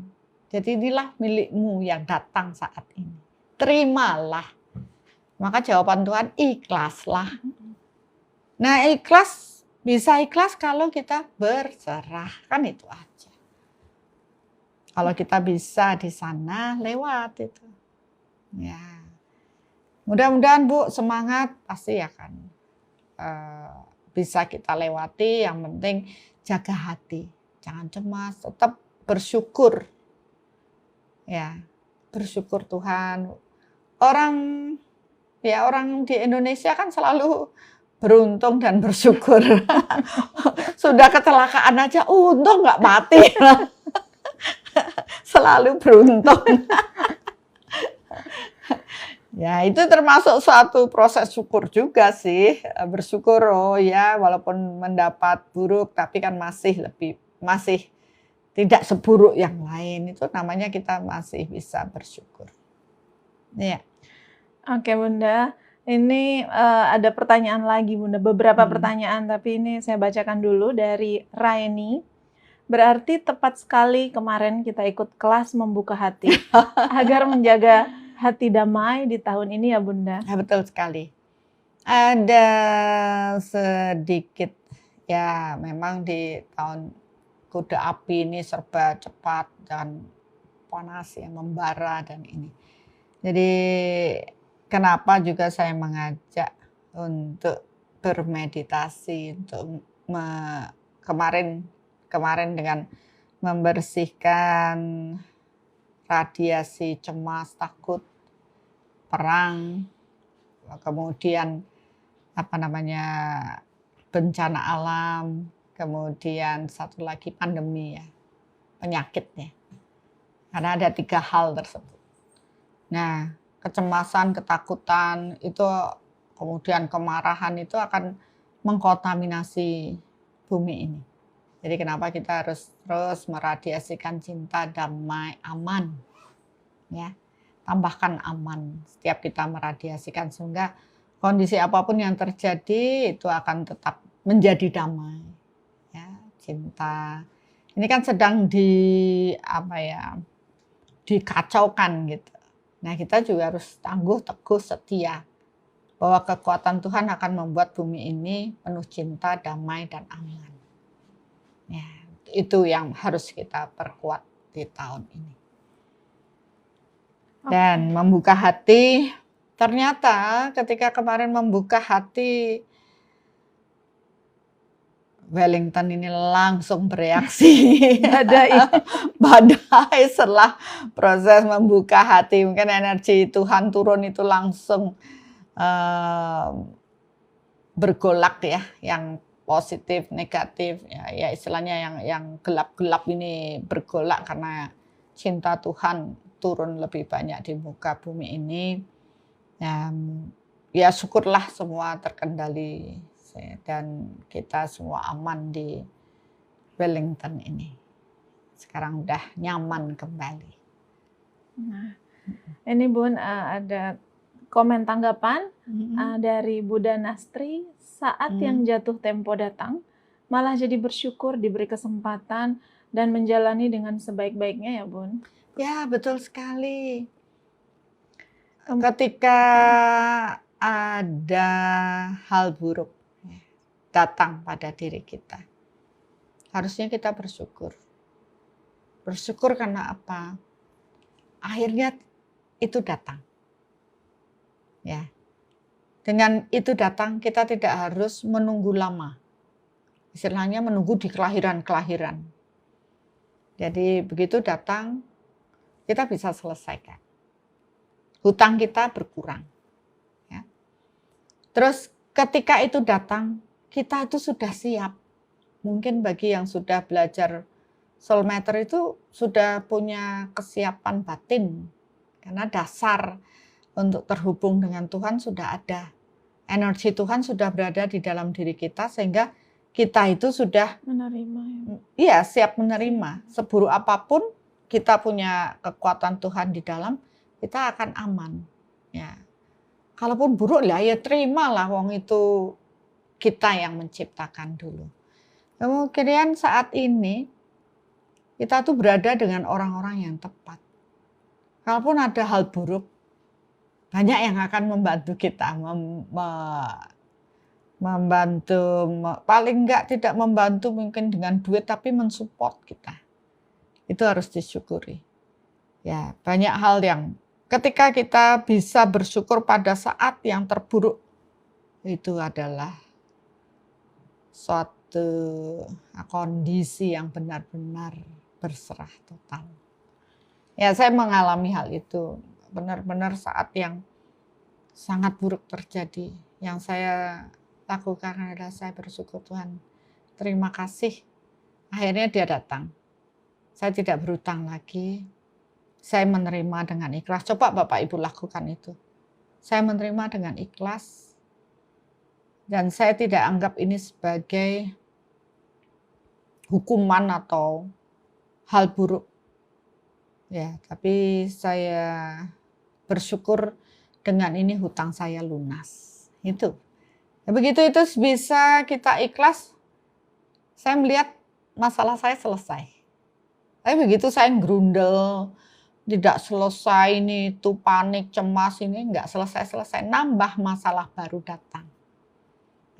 Jadi inilah milikmu yang datang saat ini. Terimalah. Maka jawaban Tuhan, ikhlaslah. Nah, ikhlas, bisa ikhlas kalau kita berserah. Kan itu aja. Kalau kita bisa di sana, lewat itu. Ya. Mudah-mudahan, Bu, semangat, pasti akan bisa kita lewati. Yang penting jaga hati. Jangan cemas, tetap bersyukur. Ya, bersyukur Tuhan. Orang di Indonesia kan selalu beruntung dan bersyukur. Sudah kecelakaan aja, untung nggak mati. Selalu beruntung. Ya, itu termasuk suatu proses syukur juga sih. Bersyukur, oh ya, walaupun mendapat buruk, tapi kan masih tidak seburuk yang lain. Itu namanya kita masih bisa bersyukur. Ya. Oke, Bunda. Ini ada pertanyaan lagi, Bunda. Beberapa pertanyaan, tapi ini saya bacakan dulu dari Raini. Berarti tepat sekali kemarin kita ikut kelas membuka hati agar menjaga hati damai di tahun ini ya, Bunda. Ya, betul sekali. Ada sedikit, ya memang di tahun kuda api ini serba cepat dan panas ya, membara dan ini. Jadi kenapa juga saya mengajak untuk bermeditasi, untuk kemarin dengan membersihkan radiasi cemas, takut, perang, kemudian bencana alam, kemudian satu lagi pandemi ya, penyakitnya. Karena ada 3 hal tersebut. Nah, kecemasan, ketakutan itu, kemudian kemarahan itu akan mengkontaminasi bumi ini. Jadi kenapa kita harus terus meradiasikan cinta, damai, aman. Ya, tambahkan aman setiap kita meradiasikan, sehingga kondisi apapun yang terjadi itu akan tetap menjadi damai. Ya, cinta. Ini kan sedang dikacaukan gitu. Nah, kita juga harus tangguh, teguh, setia bahwa kekuatan Tuhan akan membuat bumi ini penuh cinta, damai, dan aman. Ya, itu yang harus kita perkuat di tahun ini. Dan membuka hati, ternyata ketika kemarin membuka hati, Wellington ini langsung bereaksi. Badai setelah proses membuka hati. Mungkin energi Tuhan turun itu langsung bergolak ya, yang positif, negatif, ya istilahnya yang gelap-gelap ini bergolak karena cinta Tuhan turun lebih banyak di muka bumi ini. Ya syukurlah semua terkendali dan kita semua aman di Wellington ini. Sekarang udah nyaman kembali. Nah, ini Bun, ada komen tanggapan dari Bunda Nastri. Saat yang jatuh tempo datang, malah jadi bersyukur diberi kesempatan dan menjalani dengan sebaik-baiknya ya Bun. Ya, betul sekali. Ketika ada hal buruk datang pada diri kita, harusnya kita bersyukur. Bersyukur karena apa? Akhirnya itu datang. Ya. Dengan itu datang, kita tidak harus menunggu lama. Istilahnya menunggu di kelahiran-kelahiran. Jadi begitu datang, kita bisa selesaikan. Hutang kita berkurang. Ya. Terus ketika itu datang, kita itu sudah siap. Mungkin bagi yang sudah belajar soul matter itu sudah punya kesiapan batin. Karena dasar untuk terhubung dengan Tuhan sudah ada. Energi Tuhan sudah berada di dalam diri kita sehingga kita itu sudah Menerima. iya, siap menerima. Seburuk apapun kita punya kekuatan Tuhan di dalam, kita akan aman. Ya. Kalaupun buruk lah ya terimalah, wong itu kita yang menciptakan dulu. Kemudian saat ini kita tuh berada dengan orang-orang yang tepat. Kalaupun ada hal buruk, banyak yang akan membantu kita, membantu, paling enggak tidak membantu mungkin dengan duit, tapi mensupport kita. Itu harus disyukuri. Ya, banyak hal yang ketika kita bisa bersyukur pada saat yang terburuk, itu adalah suatu kondisi yang benar-benar berserah total. Ya, saya mengalami hal itu. Benar-benar saat yang sangat buruk terjadi. Yang saya lakukan adalah saya bersyukur, Tuhan, terima kasih. Akhirnya dia datang. Saya tidak berhutang lagi. Saya menerima dengan ikhlas. Coba Bapak Ibu lakukan itu. Saya menerima dengan ikhlas. Dan saya tidak anggap ini sebagai hukuman atau hal buruk. Ya, tapi saya bersyukur dengan ini hutang saya lunas. Itu. Ya, begitu itu bisa kita ikhlas, saya melihat masalah saya selesai. Tapi begitu saya gerundel, tidak selesai ini, itu panik, cemas ini, enggak selesai-selesai. Nambah masalah baru datang.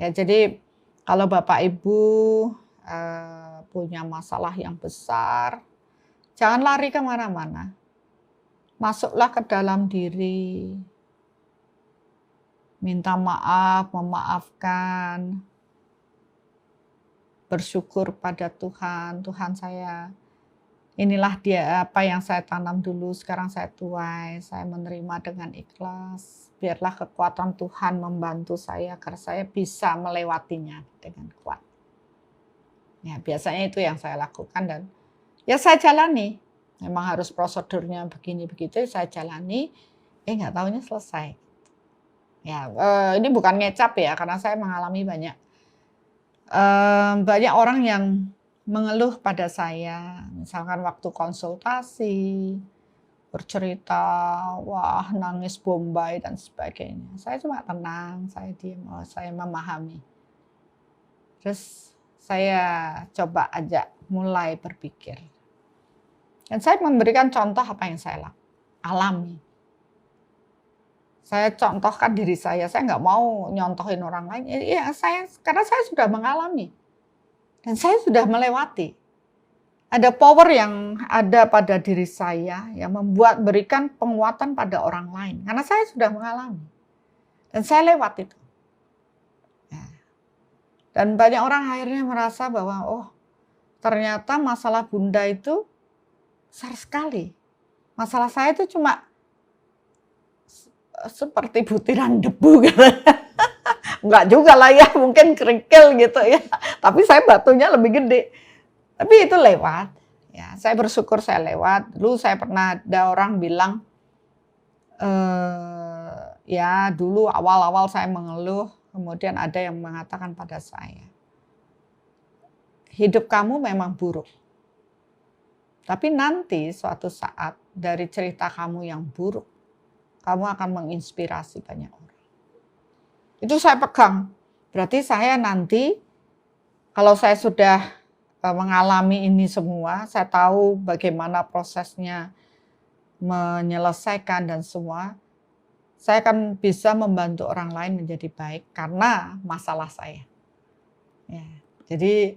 Ya, jadi kalau Bapak Ibu punya masalah yang besar, jangan lari kemana-mana. Masuklah ke dalam diri. Minta maaf, memaafkan. Bersyukur pada Tuhan. Tuhan, saya, inilah dia apa yang saya tanam dulu, sekarang saya tuai. Saya menerima dengan ikhlas. Biarlah kekuatan Tuhan membantu saya agar saya bisa melewatinya dengan kuat. Ya, biasanya itu yang saya lakukan dan ya saya jalani. Memang harus prosedurnya begini begitu, saya jalani. Nggak taunya selesai. Ya, ini bukan ngecap ya, karena saya mengalami banyak orang yang mengeluh pada saya, misalkan waktu konsultasi, bercerita, wah nangis bombay dan sebagainya. Saya cuma tenang, saya diam, saya memahami. Terus saya coba ajak mulai berpikir. Dan saya memberikan contoh apa yang saya alami. Saya contohkan diri saya nggak mau nyontohin orang lain. Ya, karena saya sudah mengalami. Dan saya sudah melewati. Ada power yang ada pada diri saya yang berikan penguatan pada orang lain. Karena saya sudah mengalami. Dan saya lewat itu. Ya. Dan banyak orang akhirnya merasa bahwa, oh ternyata masalah Bunda itu besar sekali. Masalah saya itu cuma seperti butiran debu gitu. Enggak juga lah ya, mungkin kerikil gitu ya. Tapi saya batunya lebih gede. Tapi itu lewat. Ya, saya bersyukur saya lewat. Dulu saya pernah ada orang bilang, ya dulu awal-awal saya mengeluh, kemudian ada yang mengatakan pada saya, hidup kamu memang buruk. Tapi nanti suatu saat dari cerita kamu yang buruk, kamu akan menginspirasi banyak orang. Itu saya pegang. Berarti saya nanti, kalau saya sudah mengalami ini semua, saya tahu bagaimana prosesnya menyelesaikan dan semua, saya akan bisa membantu orang lain menjadi baik karena masalah saya. Ya, jadi,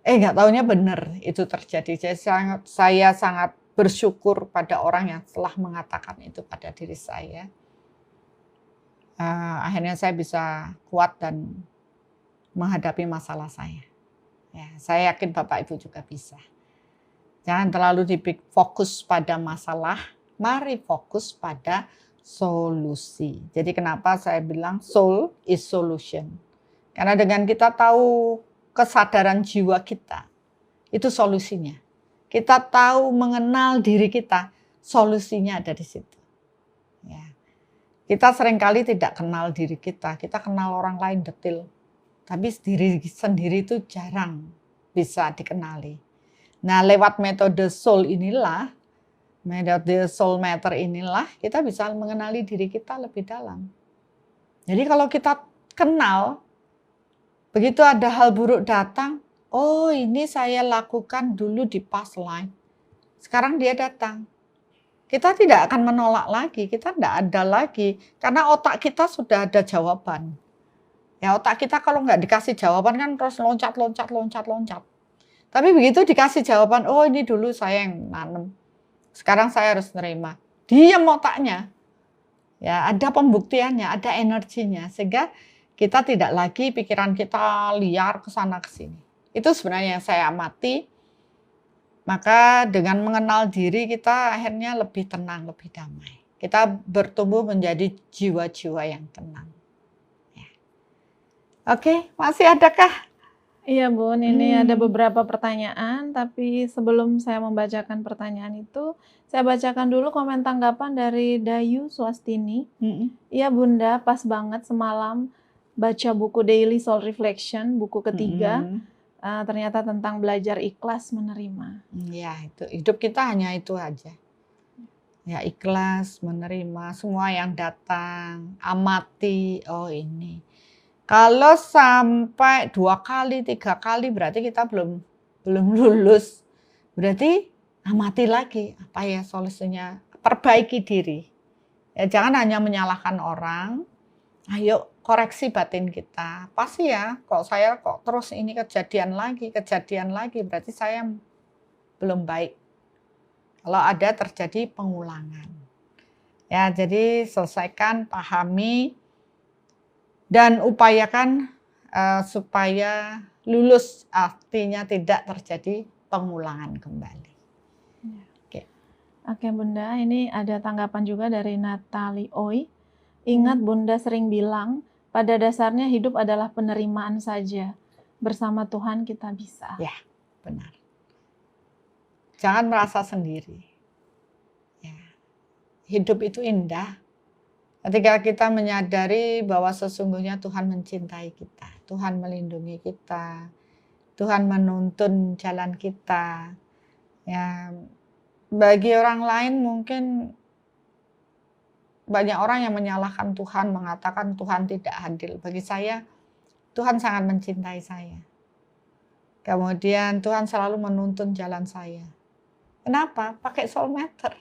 nggak taunya benar itu terjadi. Jadi saya sangat bersyukur pada orang yang telah mengatakan itu pada diri saya. akhirnya saya bisa kuat dan menghadapi masalah saya. Ya, saya yakin Bapak Ibu juga bisa. Jangan terlalu fokus pada masalah, mari fokus pada solusi. Jadi kenapa saya bilang soul is solution. Karena dengan kita tahu kesadaran jiwa kita, itu solusinya. Kita tahu mengenal diri kita, solusinya ada di situ. Ya. Kita seringkali tidak kenal diri kita kenal orang lain detail. Tapi diri sendiri itu jarang bisa dikenali. Nah, lewat metode soul inilah, metode soul matter inilah, kita bisa mengenali diri kita lebih dalam. Jadi kalau kita kenal, begitu ada hal buruk datang, oh ini saya lakukan dulu di past life. Sekarang dia datang. Kita tidak akan menolak lagi, kita tidak ada lagi. Karena otak kita sudah ada jawaban. Ya otak kita kalau nggak dikasih jawaban kan terus loncat. Tapi begitu dikasih jawaban, oh ini dulu saya yang nanem. Sekarang saya harus nerima. Diam otaknya. Ya ada pembuktiannya, ada energinya. Sehingga kita tidak lagi pikiran kita liar ke sana ke sini. Itu sebenarnya yang saya amati. Maka dengan mengenal diri kita akhirnya lebih tenang, lebih damai. Kita bertumbuh menjadi jiwa-jiwa yang tenang. Ya. Oke, masih adakah? Iya Bun, ini ada beberapa pertanyaan, tapi sebelum saya membacakan pertanyaan itu, saya bacakan dulu komen tanggapan dari Dayu Swastini. Iya Bunda, pas banget semalam baca buku Daily Soul Reflection, buku ketiga. Ternyata tentang belajar ikhlas menerima. Ya, itu hidup kita hanya itu aja. Ya, ikhlas menerima semua yang datang, amati, oh ini. Kalau sampai 2 kali, 3 kali berarti kita belum lulus. Berarti amati lagi, apa ya solusinya? Perbaiki diri. Ya, jangan hanya menyalahkan orang. Ayo koreksi batin kita. Pasti ya, saya terus ini kejadian lagi, berarti saya belum baik. Kalau ada terjadi pengulangan. Ya, jadi selesaikan, pahami, dan upayakan supaya lulus, artinya tidak terjadi pengulangan kembali. Oke Bunda, ini ada tanggapan juga dari Natali Oi. Ingat Bunda sering bilang, pada dasarnya hidup adalah penerimaan saja. Bersama Tuhan kita bisa. Ya, benar. Jangan merasa sendiri. Ya. Hidup itu indah. Ketika kita menyadari bahwa sesungguhnya Tuhan mencintai kita. Tuhan melindungi kita. Tuhan menuntun jalan kita. Ya, bagi orang lain mungkin banyak orang yang menyalahkan Tuhan, mengatakan Tuhan tidak adil. Bagi saya, Tuhan sangat mencintai saya. Kemudian Tuhan selalu menuntun jalan saya. Kenapa? Pakai soul matter.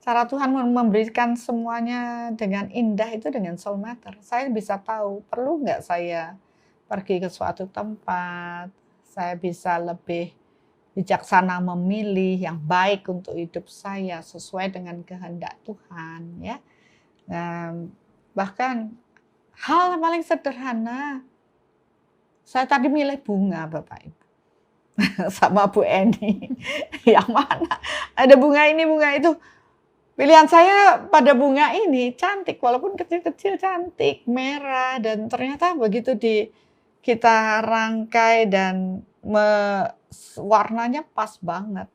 Cara Tuhan memberikan semuanya dengan indah itu dengan soul matter. Saya bisa tahu, perlu nggak saya pergi ke suatu tempat, saya bisa lebih bijaksana memilih yang baik untuk hidup saya sesuai dengan kehendak Tuhan, ya. Bahkan hal paling sederhana, saya tadi milih bunga Bapak Ibu sama Bu Eni, yang mana ada bunga ini bunga itu, pilihan saya pada bunga ini cantik walaupun kecil-kecil cantik merah, dan ternyata begitu kita rangkai dan warnanya pas banget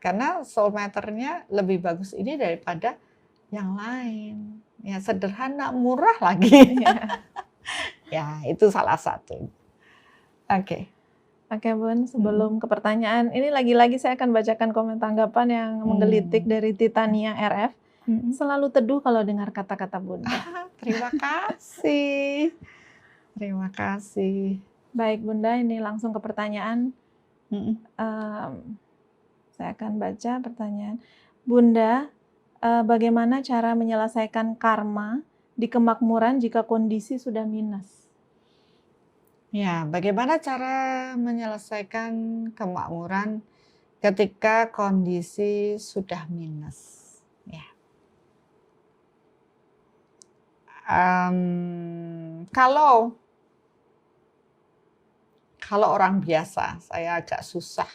karena soul matternya lebih bagus ini daripada yang lain. Ya sederhana, murah lagi. Ya, itu salah satu. Oke. Oke Bun, sebelum ke pertanyaan, ini lagi-lagi saya akan bacakan komen tanggapan yang menggelitik dari Titania RF. Selalu teduh kalau dengar kata-kata Bunda. Terima kasih. Terima kasih. Baik Bunda, ini langsung ke pertanyaan. Saya akan baca pertanyaan. Bunda, bagaimana cara menyelesaikan karma di kemakmuran jika kondisi sudah minus? Ya, bagaimana cara menyelesaikan kemakmuran ketika kondisi sudah minus? Ya. Kalau orang biasa, saya agak susah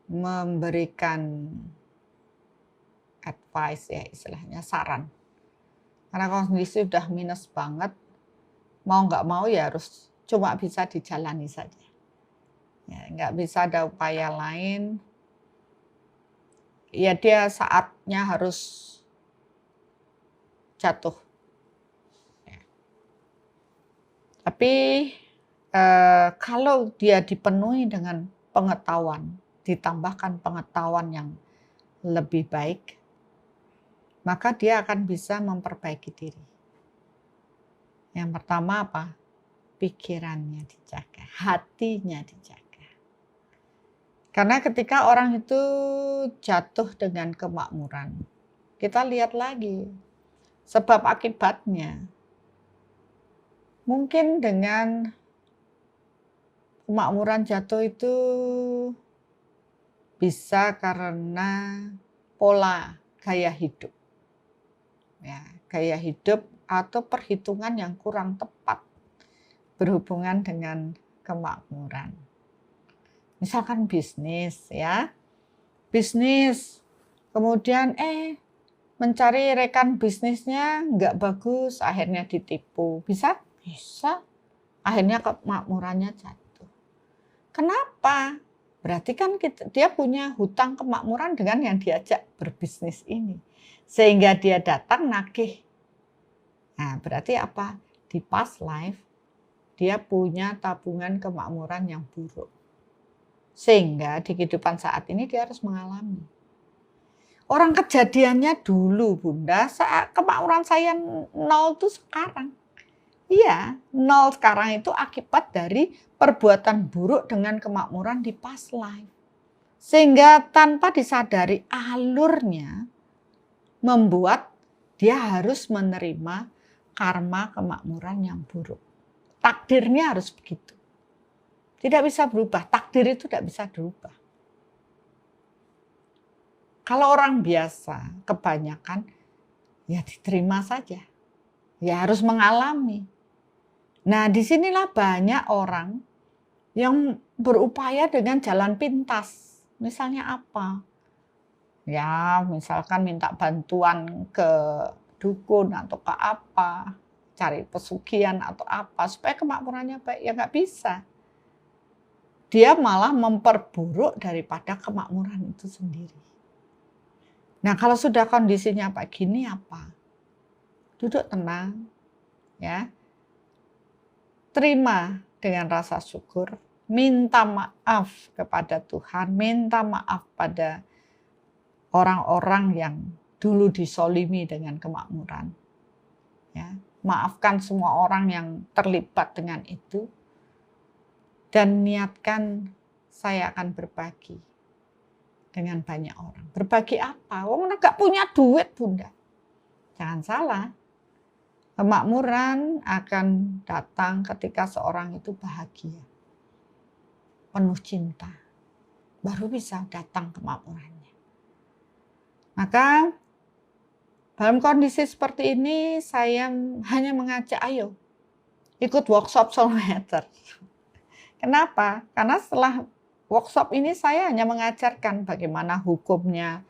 memberikan advice ya, istilahnya saran. Karena kondisi udah minus banget, mau nggak mau ya harus cuma bisa dijalani saja. Ya, nggak bisa ada upaya lain. Ya dia saatnya harus jatuh. Ya. Tapi kalau dia dipenuhi dengan pengetahuan, ditambahkan pengetahuan yang lebih baik, maka dia akan bisa memperbaiki diri. Yang pertama apa? Pikirannya dijaga, hatinya dijaga. Karena ketika orang itu jatuh dengan kemakmuran, kita lihat lagi sebab akibatnya. Mungkin dengan kemakmuran jatuh itu bisa karena pola gaya hidup. Ya, gaya hidup atau perhitungan yang kurang tepat berhubungan dengan kemakmuran. Misalkan bisnis ya. Bisnis kemudian mencari rekan bisnisnya nggak bagus, akhirnya ditipu. Bisa? Bisa. Akhirnya kemakmurannya jatuh. Kenapa? Berarti kan dia punya hutang kemakmuran dengan yang diajak berbisnis ini. Sehingga dia datang nagih. Nah, berarti apa? Di past life, dia punya tabungan kemakmuran yang buruk. Sehingga di kehidupan saat ini dia harus mengalami. Orang kejadiannya dulu, Bunda, saat kemakmuran saya 0 itu sekarang. Iya, 0 sekarang itu akibat dari perbuatan buruk dengan kemakmuran di past life. Sehingga tanpa disadari alurnya membuat dia harus menerima karma kemakmuran yang buruk. Takdirnya harus begitu. Tidak bisa berubah, takdir itu tidak bisa berubah. Kalau orang biasa, kebanyakan ya diterima saja. Ya harus mengalami. Nah, disinilah banyak orang yang berupaya dengan jalan pintas. Misalnya apa? Ya, misalkan minta bantuan ke dukun atau ke apa, cari pesugihan atau apa, supaya kemakmurannya baik. Ya nggak bisa. Dia malah memperburuk daripada kemakmuran itu sendiri. Nah, kalau sudah kondisinya kayak gini apa? Duduk tenang, ya. Terima dengan rasa syukur, minta maaf kepada Tuhan, minta maaf pada orang-orang yang dulu disolimi dengan kemakmuran. Ya, maafkan semua orang yang terlibat dengan itu dan niatkan saya akan berbagi dengan banyak orang. Berbagi apa? Wong nggak punya duit, Bunda. Jangan salah. Kemakmuran akan datang ketika seorang itu bahagia, penuh cinta. Baru bisa datang kemakmurannya. Maka dalam kondisi seperti ini saya hanya mengajak, ayo ikut workshop soul meter. Kenapa? Karena setelah workshop ini saya hanya mengajarkan bagaimana hukumnya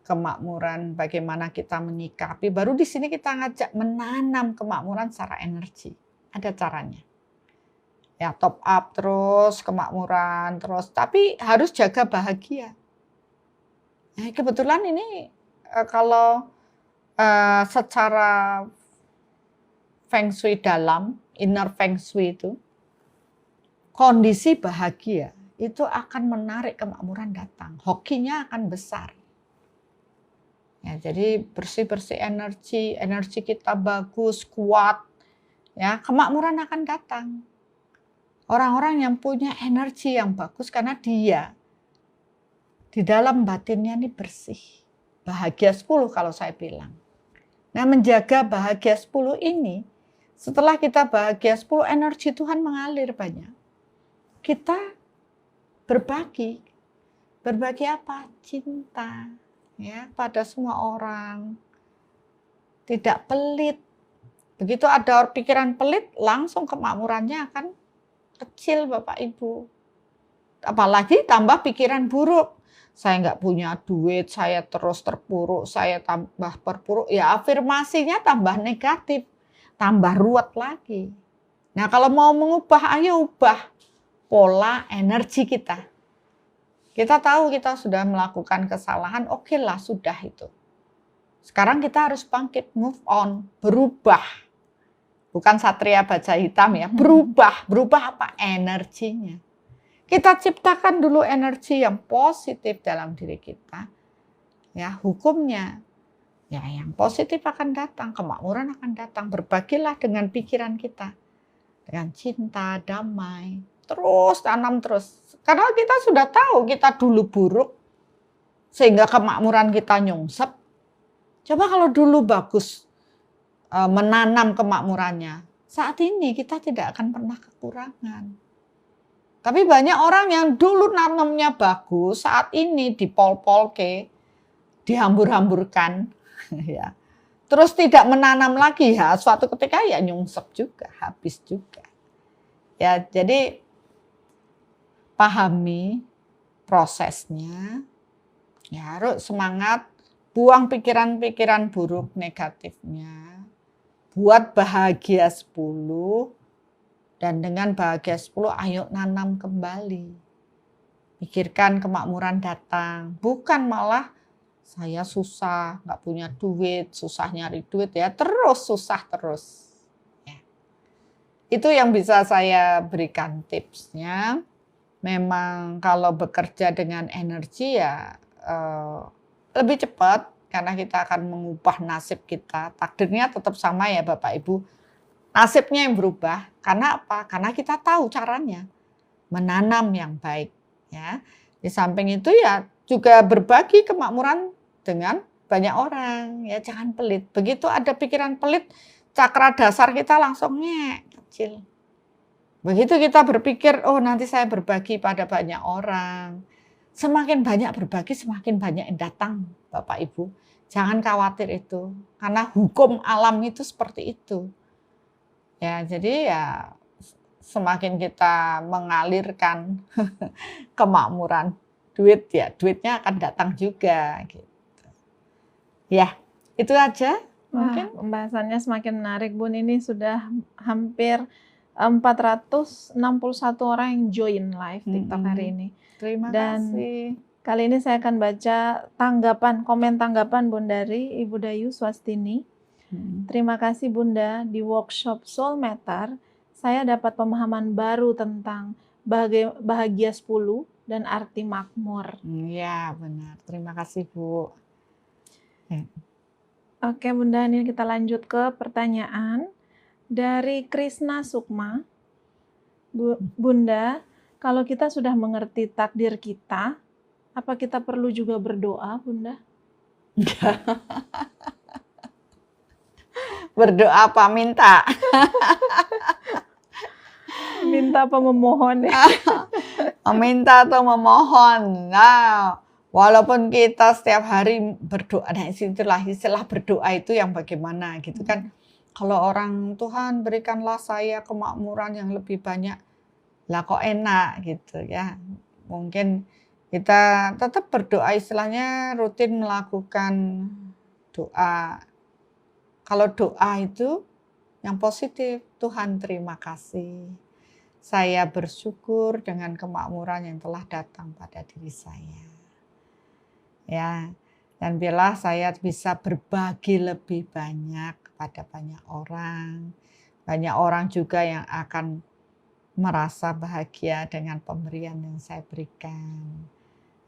kemakmuran, bagaimana kita menyikapi. Baru di sini kita ngajak menanam kemakmuran secara energi. Ada caranya. Ya, top up terus, kemakmuran terus. Tapi harus jaga bahagia. Nah, kebetulan ini kalau secara Feng Shui dalam, inner Feng Shui itu, kondisi bahagia itu akan menarik kemakmuran datang. Hokinya akan besar. Ya, jadi bersih-bersih energi kita bagus, kuat, ya, kemakmuran akan datang. Orang-orang yang punya energi yang bagus karena dia di dalam batinnya ini bersih. Bahagia 10 kalau saya bilang. Nah, menjaga bahagia 10 ini, setelah kita bahagia 10, energi Tuhan mengalir banyak. Kita berbagi. Berbagi apa? Cinta. Ya, pada semua orang, tidak pelit, Begitu ada pikiran pelit, langsung kemakmurannya akan kecil Bapak Ibu. Apalagi tambah pikiran buruk. Saya nggak punya duit, saya terus terpuruk, saya tambah terpuruk. Ya afirmasinya tambah negatif, tambah ruwet lagi. Nah kalau mau mengubah, ayo ubah pola energi kita. Kita tahu kita sudah melakukan kesalahan, oke lah sudah itu. Sekarang kita harus bangkit, move on, berubah. Bukan satria baja hitam ya, berubah. Berubah apa? Energinya. Kita ciptakan dulu energi yang positif dalam diri kita. Ya, hukumnya. Ya, yang positif akan datang, kemakmuran akan datang. Berbagilah dengan pikiran kita. Dengan cinta, damai. Terus, tanam terus. Karena kita sudah tahu kita dulu buruk. Sehingga kemakmuran kita nyungsep. Coba kalau dulu bagus. Menanam kemakmurannya. Saat ini kita tidak akan pernah kekurangan. Tapi banyak orang yang dulu nanamnya bagus, saat ini dipol-polke, dihambur-hamburkan, ya. Terus tidak menanam lagi ya, suatu ketika ya nyungsep juga, habis juga. Ya, jadi pahami prosesnya. Ya, harus semangat, buang pikiran-pikiran buruk negatifnya. Buat bahagia 10, dan dengan bahagia 10 ayo nanam kembali. Pikirkan kemakmuran datang, bukan malah saya susah, nggak punya duit, susah nyari duit ya, terus susah terus. Ya. Itu yang bisa saya berikan tipsnya. Memang kalau bekerja dengan energi ya lebih cepat. Karena kita akan mengubah nasib kita. Takdirnya tetap sama ya Bapak Ibu. Nasibnya yang berubah. Karena apa? Karena kita tahu caranya. Menanam yang baik. Ya. Di samping itu ya juga berbagi kemakmuran dengan banyak orang. Ya jangan pelit. Begitu ada pikiran pelit, cakra dasar kita langsung kecil. Begitu kita berpikir, oh nanti saya berbagi pada banyak orang. Semakin banyak berbagi, semakin banyak yang datang, Bapak Ibu. Jangan khawatir itu, karena hukum alam itu seperti itu. Ya, jadi ya semakin kita mengalirkan kemakmuran duit ya, duitnya akan datang juga. Gitu. Ya, itu aja. Mungkin pembahasannya semakin menarik, Bun. Ini sudah hampir 461 orang yang join live TikTok hari ini. Terima kasih. Kali ini saya akan baca komen tanggapan Bun dari Ibu Dayu Swastini. Terima kasih Bunda, di workshop Soul Matter, saya dapat pemahaman baru tentang bahagia 10 dan arti makmur. Ya benar, terima kasih Bu. Oke Bunda, ini kita lanjut ke pertanyaan dari Krisna Sukma. Bunda, kalau kita sudah mengerti takdir kita, apa kita perlu juga berdoa, Bunda? Berdoa apa minta? Minta apa memohon ya? Meminta atau memohon. Nah, walaupun kita setiap hari berdoa, nah istilah berdoa itu yang bagaimana gitu kan. Kalau orang Tuhan berikanlah saya kemakmuran yang lebih banyak. Lah kok enak gitu ya. Mungkin kita tetap berdoa, istilahnya rutin melakukan doa. Kalau doa itu yang positif, Tuhan terima kasih. Saya bersyukur dengan kemakmuran yang telah datang pada diri saya. Ya, dan biarlah saya bisa berbagi lebih banyak kepada banyak orang. Banyak orang juga yang akan merasa bahagia dengan pemberian yang saya berikan.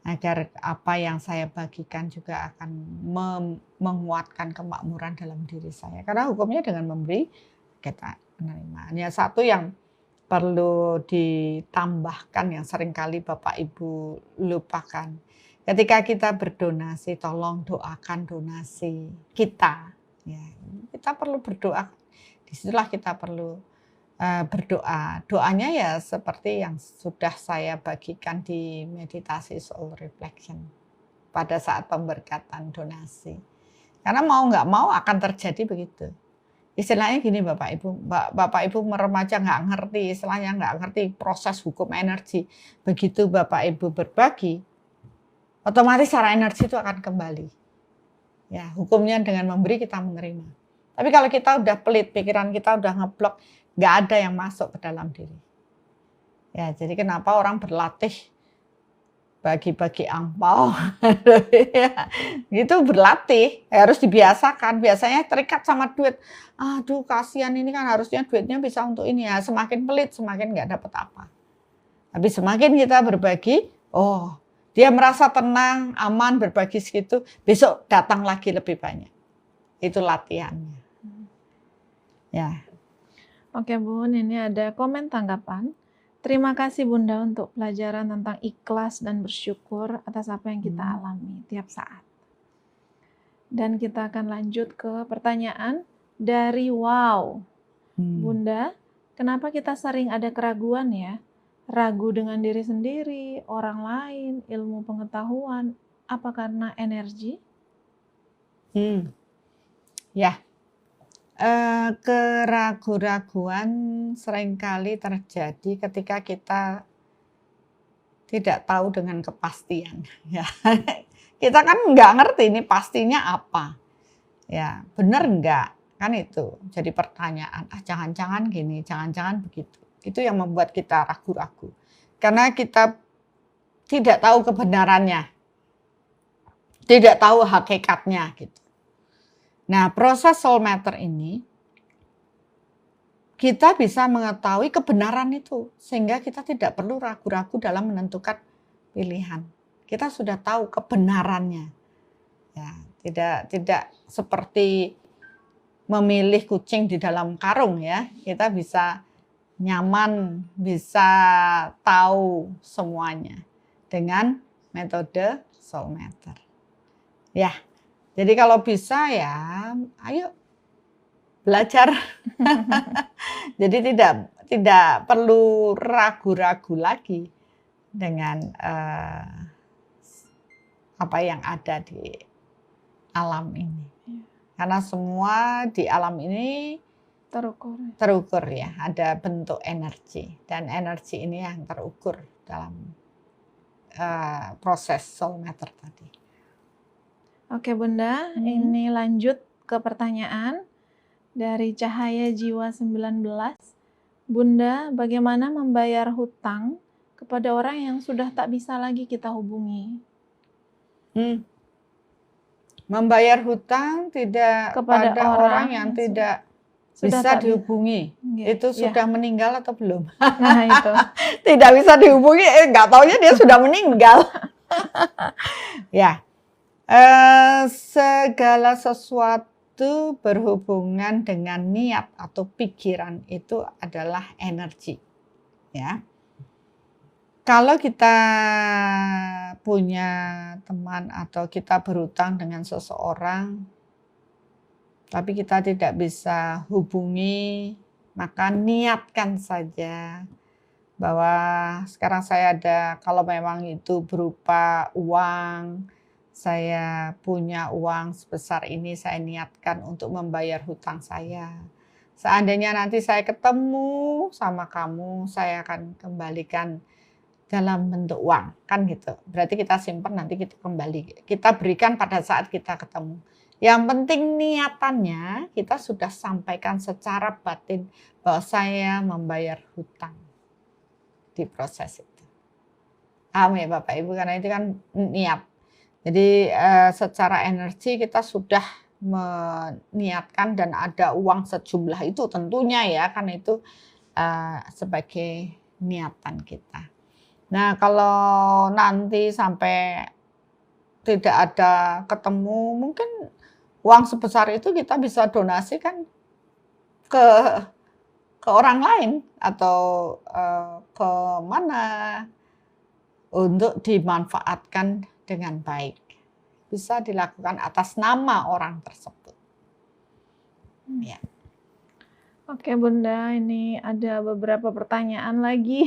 Agar apa yang saya bagikan juga akan menguatkan kemakmuran dalam diri saya. Karena hukumnya dengan memberi, kita menerima. Hanya satu yang perlu ditambahkan yang seringkali Bapak Ibu lupakan. Ketika kita berdonasi, tolong doakan donasi kita. Ya, kita perlu berdoa. Disitulah kita perlu berdoa. Doanya ya seperti yang sudah saya bagikan di meditasi soul reflection pada saat pemberkatan donasi. Karena mau nggak mau akan terjadi begitu. Istilahnya gini Bapak Ibu remaja nggak ngerti, istilahnya nggak ngerti proses hukum energi. Begitu Bapak Ibu berbagi, otomatis secara energi itu akan kembali. Ya, hukumnya dengan memberi kita menerima. Tapi kalau kita udah pelit, pikiran kita udah ngeblok, nggak ada yang masuk ke dalam diri. Ya, jadi kenapa orang berlatih bagi-bagi angpau, itu berlatih, harus dibiasakan. Biasanya terikat sama duit. Aduh, kasihan ini kan harusnya duitnya bisa untuk ini ya. Semakin pelit, semakin nggak dapat apa. Tapi semakin kita berbagi, oh, dia merasa tenang, aman, berbagi segitu, besok datang lagi lebih banyak. Itu latihannya. Ya. Oke Bun, ini ada komen tanggapan. Terima kasih Bunda untuk pelajaran tentang ikhlas dan bersyukur atas apa yang kita alami tiap saat. Dan kita akan lanjut ke pertanyaan dari Wow. Bunda, kenapa kita sering ada keraguan ya? Ragu dengan diri sendiri, orang lain, ilmu pengetahuan, apa karena energi? Ya. Keraguan-raguan seringkali terjadi ketika kita tidak tahu dengan kepastian. Ya, kita kan nggak ngerti ini pastinya apa. Ya, benar nggak? Kan itu jadi pertanyaan. Jangan-jangan gini, jangan-jangan begitu. Itu yang membuat kita ragu-ragu. Karena kita tidak tahu kebenarannya, tidak tahu hakikatnya gitu. Nah, proses soul matter ini, kita bisa mengetahui kebenaran itu, sehingga kita tidak perlu ragu-ragu dalam menentukan pilihan. Kita sudah tahu kebenarannya. Ya, tidak seperti memilih kucing di dalam karung ya. Kita bisa nyaman, bisa tahu semuanya dengan metode soul matter. Ya. Jadi kalau bisa ya, ayo belajar. Jadi tidak perlu ragu-ragu lagi dengan apa yang ada di alam ini. Karena semua di alam ini terukur ya, ada bentuk energi dan energi ini yang terukur dalam proses soul matter tadi. Oke Bunda, ini lanjut ke pertanyaan dari Cahaya Jiwa 19. Bunda, bagaimana membayar hutang kepada orang yang sudah tak bisa lagi kita hubungi? Membayar hutang tidak kepada orang yang tidak bisa dihubungi. Itu sudah meninggal atau belum? Nah itu. Tidak bisa dihubungi, nggak taunya dia sudah meninggal. Ya. Segala sesuatu berhubungan dengan niat atau pikiran itu adalah energi. Ya. Kalau kita punya teman atau kita berhutang dengan seseorang, tapi kita tidak bisa hubungi, maka niatkan saja bahwa sekarang saya ada, kalau memang itu berupa uang, saya punya uang sebesar ini, saya niatkan untuk membayar hutang saya. Seandainya nanti saya ketemu sama kamu, saya akan kembalikan dalam bentuk uang, kan gitu. Berarti kita simpan, nanti kita kembali. Kita berikan pada saat kita ketemu. Yang penting niatannya kita sudah sampaikan secara batin bahwa saya membayar hutang di proses itu. Paham ya Bapak Ibu, karena itu kan niat. Jadi secara energi kita sudah meniatkan dan ada uang sejumlah itu tentunya ya, kan itu sebagai niatan kita. Nah kalau nanti sampai tidak ada ketemu, mungkin uang sebesar itu kita bisa donasikan ke orang lain atau ke mana untuk dimanfaatkan dengan baik. Bisa dilakukan atas nama orang tersebut. Ya. Oke Bunda, ini ada beberapa pertanyaan lagi.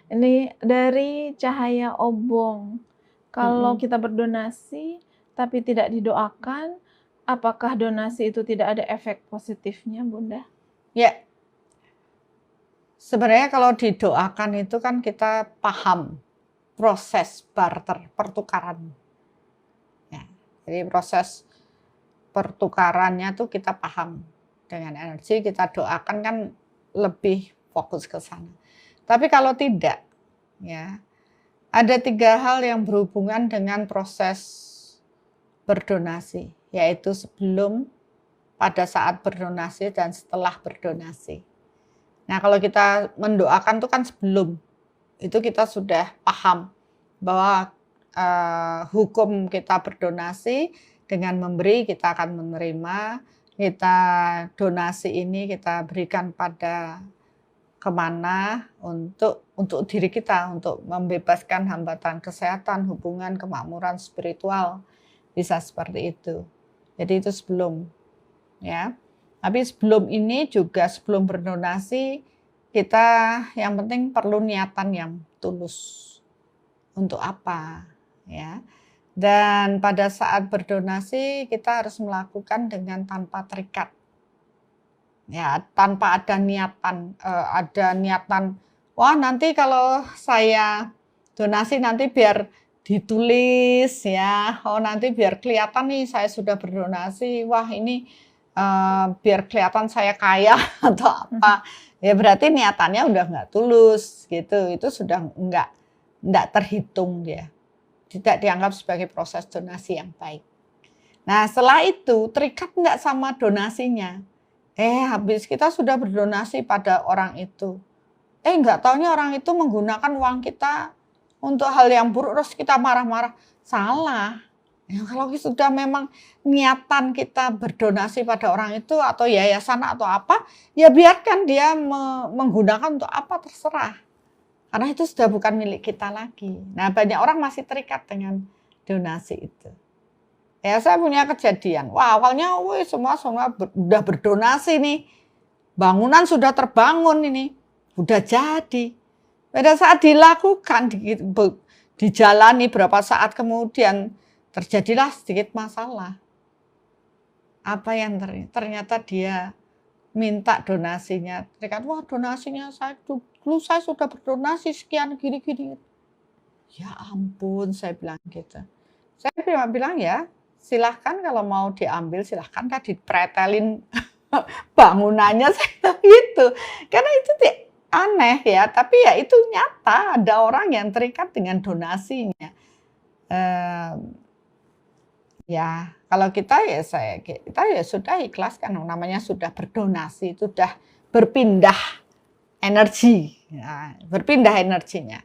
Ini dari Cahaya Obong. Kalau kita berdonasi tapi tidak didoakan, apakah donasi itu tidak ada efek positifnya, Bunda? Ya, sebenarnya kalau didoakan itu kan kita paham proses barter, pertukaran. Ya, jadi proses pertukarannya tuh kita paham. Dengan energi kita doakan kan lebih fokus ke sana. Tapi kalau tidak, ya ada 3 hal yang berhubungan dengan proses berdonasi, yaitu sebelum, pada saat berdonasi, dan setelah berdonasi. Nah, kalau kita mendoakan itu kan sebelum, itu kita sudah paham bahwa hukum kita berdonasi, dengan memberi kita akan menerima, kita donasi ini kita berikan pada kemana untuk diri kita, untuk membebaskan hambatan kesehatan, hubungan, kemakmuran spiritual, bisa seperti itu. Jadi itu sebelum, ya. Tapi sebelum ini juga, sebelum berdonasi, kita yang penting perlu niatan yang tulus. Untuk apa, ya? Dan pada saat berdonasi kita harus melakukan dengan tanpa terikat. Ya, tanpa ada niatan, wah nanti kalau saya donasi nanti biar ditulis ya, oh nanti biar kelihatan nih saya sudah berdonasi, wah ini biar kelihatan saya kaya atau apa. Ya berarti niatannya udah nggak tulus gitu, itu sudah nggak terhitung dia. Tidak dianggap sebagai proses donasi yang baik. Nah setelah itu terikat nggak sama donasinya. Habis kita sudah berdonasi pada orang itu. Nggak taunya orang itu menggunakan uang kita untuk hal yang buruk, terus kita marah-marah. Salah. Ya, kalau sudah memang niatan kita berdonasi pada orang itu atau yayasan atau apa, ya biarkan dia menggunakan untuk apa terserah. Karena itu sudah bukan milik kita lagi. Nah, banyak orang masih terikat dengan donasi itu. Ya, saya punya kejadian. Wah, awalnya semua udah berdonasi nih. Bangunan sudah terbangun ini. Udah jadi. Pada saat dilakukan, dijalani berapa saat kemudian, terjadilah sedikit masalah. Apa yang ternyata dia minta donasinya, terikat, wah donasinya dulu saya sudah berdonasi sekian gini-gini. Ya ampun, saya bilang gitu. Saya bilang ya, silahkan kalau mau diambil silahkan, kan dipretelin bangunannya, saya gitu. Karena itu aneh ya, tapi ya itu nyata, ada orang yang terikat dengan donasinya. Ya, kalau kita ya sudah ikhlas, kan namanya sudah berdonasi, itu sudah berpindah energi, ya, berpindah energinya.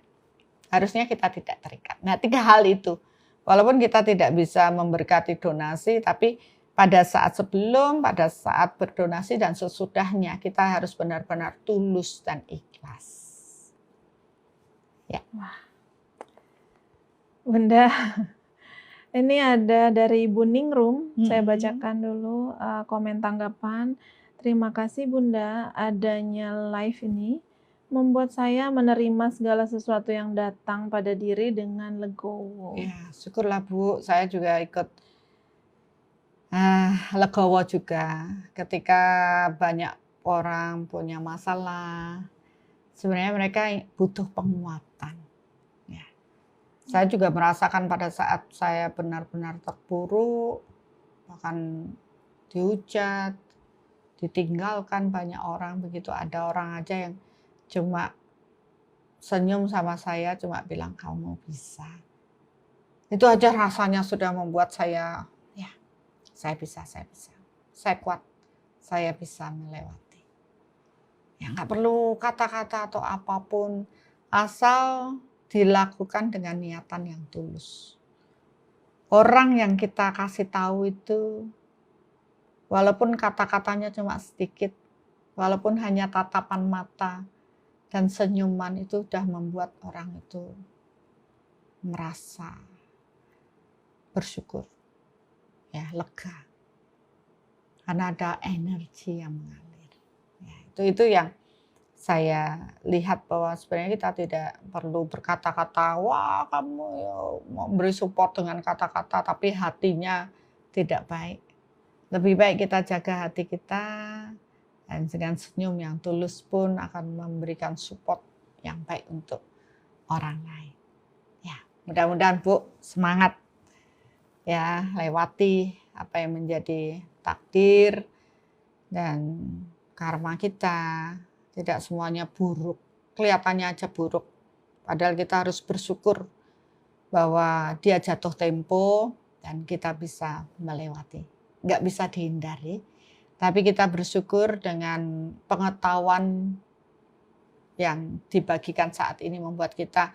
Harusnya kita tidak terikat. Nah, 3 hal itu, walaupun kita tidak bisa memberkati donasi, tapi pada saat sebelum, pada saat berdonasi, dan sesudahnya kita harus benar-benar tulus dan ikhlas. Ya. Wah, Bunda. Ini ada dari Bu Ningrum, saya bacakan dulu komen tanggapan. Terima kasih Bunda, adanya live ini membuat saya menerima segala sesuatu yang datang pada diri dengan legowo. Ya, syukurlah Bu, saya juga ikut legowo juga. Ketika banyak orang punya masalah, sebenarnya mereka butuh penguatan. Saya juga merasakan pada saat saya benar-benar terpuruk, bahkan dihujat, ditinggalkan banyak orang, begitu ada orang aja yang cuma senyum sama saya, cuma bilang kamu bisa. Itu aja rasanya sudah membuat saya, ya saya bisa, saya kuat, saya bisa melewati. Ya nggak perlu kata-kata atau apapun, asal dilakukan dengan niatan yang tulus. Orang yang kita kasih tahu itu, walaupun kata-katanya cuma sedikit, walaupun hanya tatapan mata dan senyuman, itu sudah membuat orang itu merasa bersyukur, ya lega, karena ada energi yang mengalir. Ya, itu yang saya lihat, bahwa sebenarnya kita tidak perlu berkata-kata, wah kamu ya mau beri support dengan kata-kata, tapi hatinya tidak baik. Lebih baik kita jaga hati kita, dan dengan senyum yang tulus pun akan memberikan support yang baik untuk orang lain. Ya, mudah-mudahan Bu semangat ya, lewati apa yang menjadi takdir dan karma kita. Tidak semuanya buruk, kelihatannya aja buruk. Padahal kita harus bersyukur bahwa dia jatuh tempo dan kita bisa melewati. Nggak bisa dihindari, tapi kita bersyukur dengan pengetahuan yang dibagikan saat ini membuat kita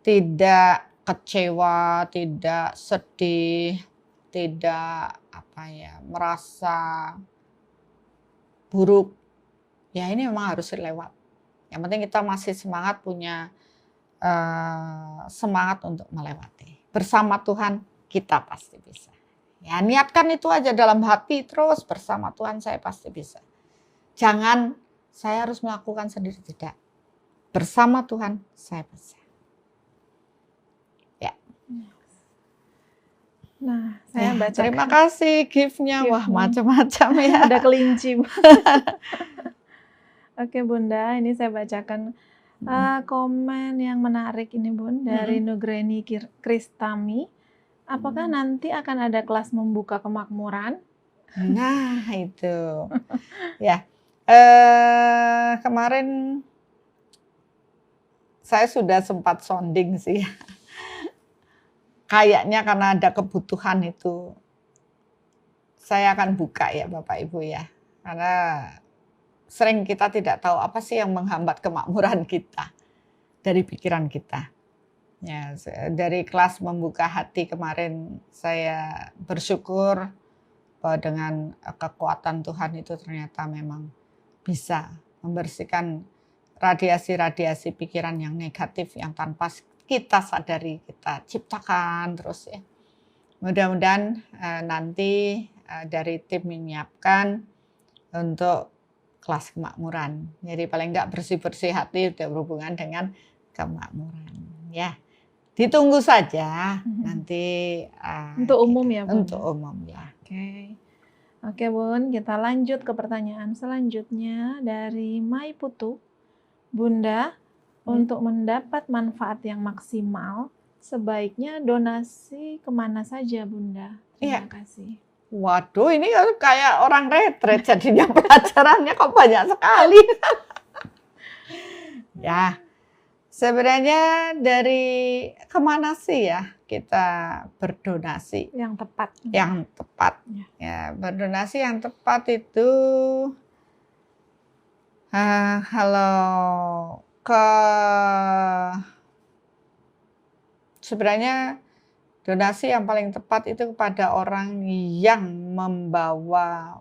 tidak kecewa, tidak sedih, tidak merasa buruk. Ya ini memang harus lewat. Yang penting kita masih semangat, punya semangat untuk melewati. Bersama Tuhan kita pasti bisa. Ya niatkan itu aja dalam hati, terus bersama Tuhan saya pasti bisa. Jangan saya harus melakukan sendiri, tidak. Bersama Tuhan saya bisa. Ya. Nah, saya baca. Terima kasih gift-nya. Wah, macam-macam ya. Ada kelinci. Oke Bunda, ini saya bacakan komen yang menarik ini Bun, dari Nugreni Kristami. Apakah nanti akan ada kelas membuka kemakmuran? Nah itu. Ya, kemarin saya sudah sempat sounding sih. Kayaknya karena ada kebutuhan itu, saya akan buka ya Bapak Ibu ya. Karena sering kita tidak tahu apa sih yang menghambat kemakmuran kita dari pikiran kita. Ya, dari kelas membuka hati kemarin saya bersyukur bahwa dengan kekuatan Tuhan itu ternyata memang bisa membersihkan radiasi-radiasi pikiran yang negatif yang tanpa kita sadari kita ciptakan terus ya. Mudah-mudahan nanti dari tim menyiapkan untuk kelas kemakmuran. Jadi paling enggak bersih-bersih hati udah berhubungan dengan kemakmuran ya. Ditunggu saja nanti untuk umum ya Bun. Untuk umum ya. Oke Bun, kita lanjut ke pertanyaan selanjutnya dari Mai Putu. Bunda, untuk mendapat manfaat yang maksimal, sebaiknya donasi kemana saja Bunda? Terima kasih. Waduh, ini kayak orang retret jadinya pelajarannya kok banyak sekali. Ya, sebenarnya dari kemana sih ya kita berdonasi? Yang tepat. Yang tepat. Ya, berdonasi yang tepat itu kalau sebenarnya donasi yang paling tepat itu kepada orang yang membawa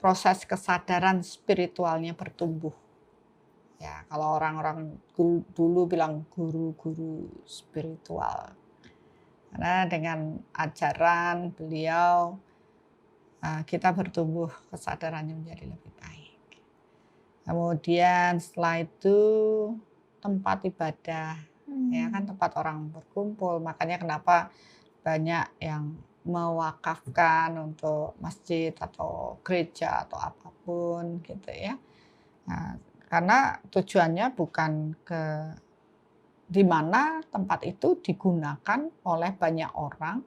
proses kesadaran spiritualnya bertumbuh. Ya, kalau orang-orang dulu bilang guru-guru spiritual. Karena dengan ajaran beliau kita bertumbuh kesadarannya menjadi lebih baik. Kemudian setelah itu tempat ibadah, ya kan tempat orang berkumpul. Makanya kenapa banyak yang mewakafkan untuk masjid atau gereja atau apapun gitu ya. Nah, karena tujuannya bukan ke di mana tempat itu digunakan oleh banyak orang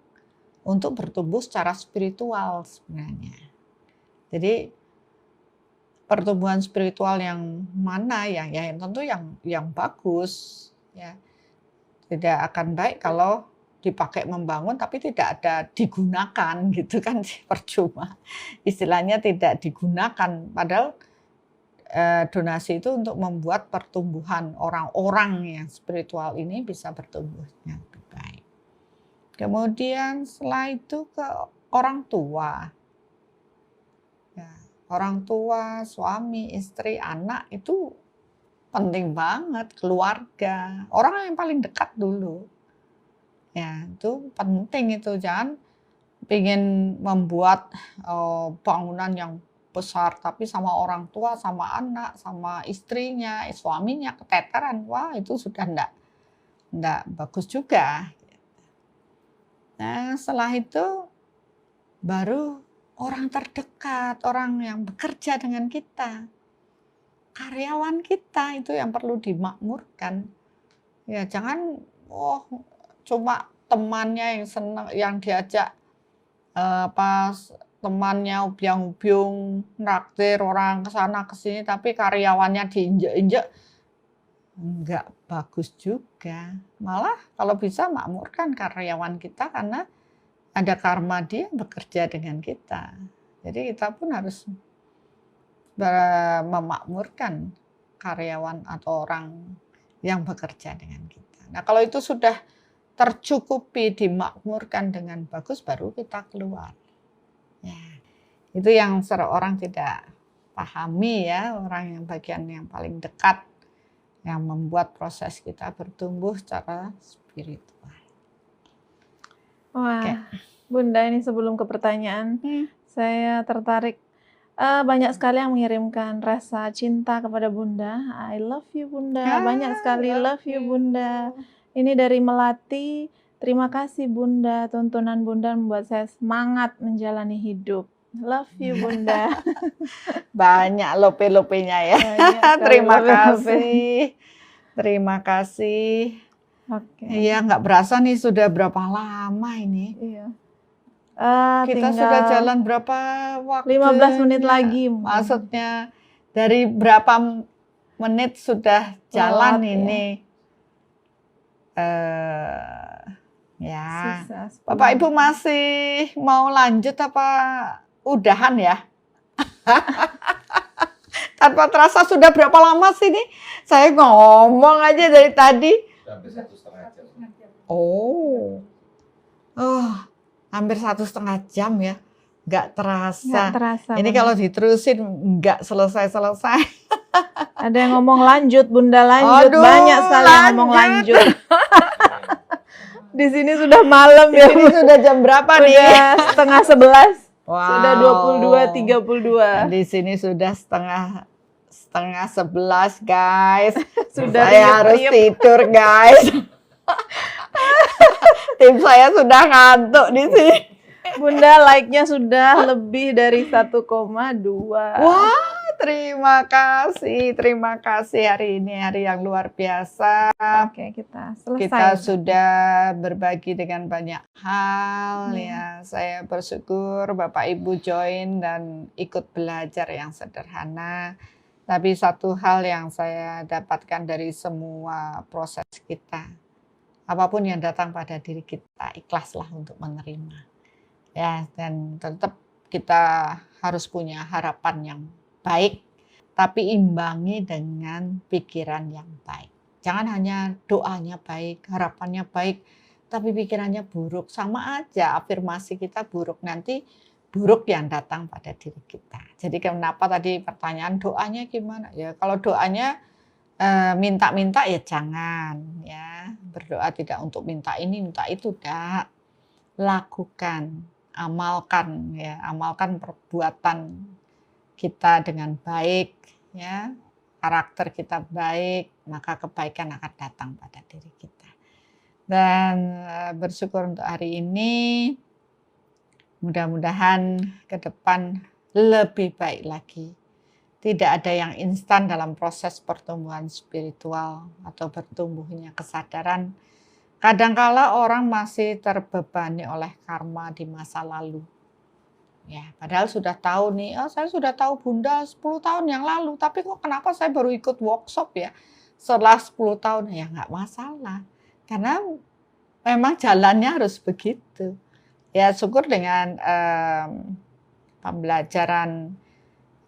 untuk bertumbuh secara spiritual sebenarnya. Jadi pertumbuhan spiritual yang mana ya tentu yang bagus ya. Tidak akan baik kalau dipakai membangun tapi tidak ada digunakan gitu kan, percuma. Istilahnya tidak digunakan, padahal donasi itu untuk membuat pertumbuhan orang-orang yang spiritual ini bisa bertumbuhnya lebih baik. Kemudian setelah itu ke orang tua. Ya, orang tua, suami, istri, anak itu penting banget, keluarga, orang yang paling dekat dulu. Ya, itu penting itu, jangan ingin membuat bangunan yang besar tapi sama orang tua, sama anak, sama istrinya, suaminya keteteran. Wah, itu sudah enggak bagus juga. Nah, setelah itu baru orang terdekat, orang yang bekerja dengan kita, karyawan kita itu yang perlu dimakmurkan. Ya jangan cuma temannya yang senang, yang diajak pas temannya ubyang-ubyung naktir orang ke sana ke sini, tapi karyawannya diinjek-injek, enggak bagus juga. Malah kalau bisa makmurkan karyawan kita karena ada karma dia bekerja dengan kita. Jadi kita pun harus memakmurkan karyawan atau orang yang bekerja dengan kita. Nah kalau itu sudah tercukupi, dimakmurkan dengan bagus, baru kita keluar. Ya, itu yang orang tidak pahami ya, orang yang bagian yang paling dekat yang membuat proses kita bertumbuh secara spiritual. Wah, okay. Bunda, ini sebelum ke pertanyaan, saya tertarik. Banyak sekali yang mengirimkan rasa cinta kepada Bunda. I love you Bunda. Banyak sekali love you Bunda. Ini dari Melati. Terima kasih Bunda. Tuntunan Bunda membuat saya semangat menjalani hidup. Love you Bunda. Banyak lope-lopenya ya. Terima kasih. Terima kasih. Oke. Iya, nggak berasa nih sudah berapa lama ini. Iya. Kita sudah jalan berapa waktu? 15 menit lagi. Maksudnya dari berapa menit sudah jalan ini? Ya. Bapak Ibu masih mau lanjut apa udahan ya? Tanpa terasa sudah berapa lama sih nih? Saya ngomong aja dari tadi. Sampai 1,5 jam. Hampir 1,5 jam ya, nggak terasa. Nggak terasa. Ini Bunda, kalau diterusin nggak selesai-selesai. Ada yang ngomong lanjut, Bunda lanjut. Aduh, banyak sekali yang ngomong lanjut. Di sini sudah malam ya. Ini sudah jam berapa nih? Setengah 11. Wow. Sudah 22.32. Di sini sudah setengah 11 guys. Sudah saya harus tidur guys. Tim saya sudah ngantuk di sini. Bunda, like-nya sudah lebih dari 1,2. Wah, terima kasih hari ini hari yang luar biasa. Oke, kita selesai. Kita sudah berbagi dengan banyak hal ya. Saya bersyukur Bapak Ibu join dan ikut belajar yang sederhana. Tapi satu hal yang saya dapatkan dari semua proses kita, apapun yang datang pada diri kita, ikhlaslah untuk menerima. Ya, dan tetap kita harus punya harapan yang baik, tapi imbangi dengan pikiran yang baik. Jangan hanya doanya baik, harapannya baik, tapi pikirannya buruk. Sama aja afirmasi kita buruk, nanti buruk yang datang pada diri kita. Jadi kenapa tadi pertanyaan doanya gimana? Ya kalau doanya minta-minta ya jangan ya, berdoa tidak untuk minta ini minta itu, tidak. Lakukan, amalkan ya, amalkan perbuatan kita dengan baik ya, karakter kita baik, maka kebaikan akan datang pada diri kita. Dan bersyukur untuk hari ini, mudah-mudahan ke depan lebih baik lagi. Tidak ada yang instan dalam proses pertumbuhan spiritual atau bertumbuhnya kesadaran. Kadangkala orang masih terbebani oleh karma di masa lalu. Ya, padahal sudah tahu nih, saya sudah tahu Bunda 10 tahun yang lalu, tapi kok kenapa saya baru ikut workshop ya setelah 10 tahun? Ya nggak masalah, karena memang jalannya harus begitu. Ya syukur dengan pembelajaran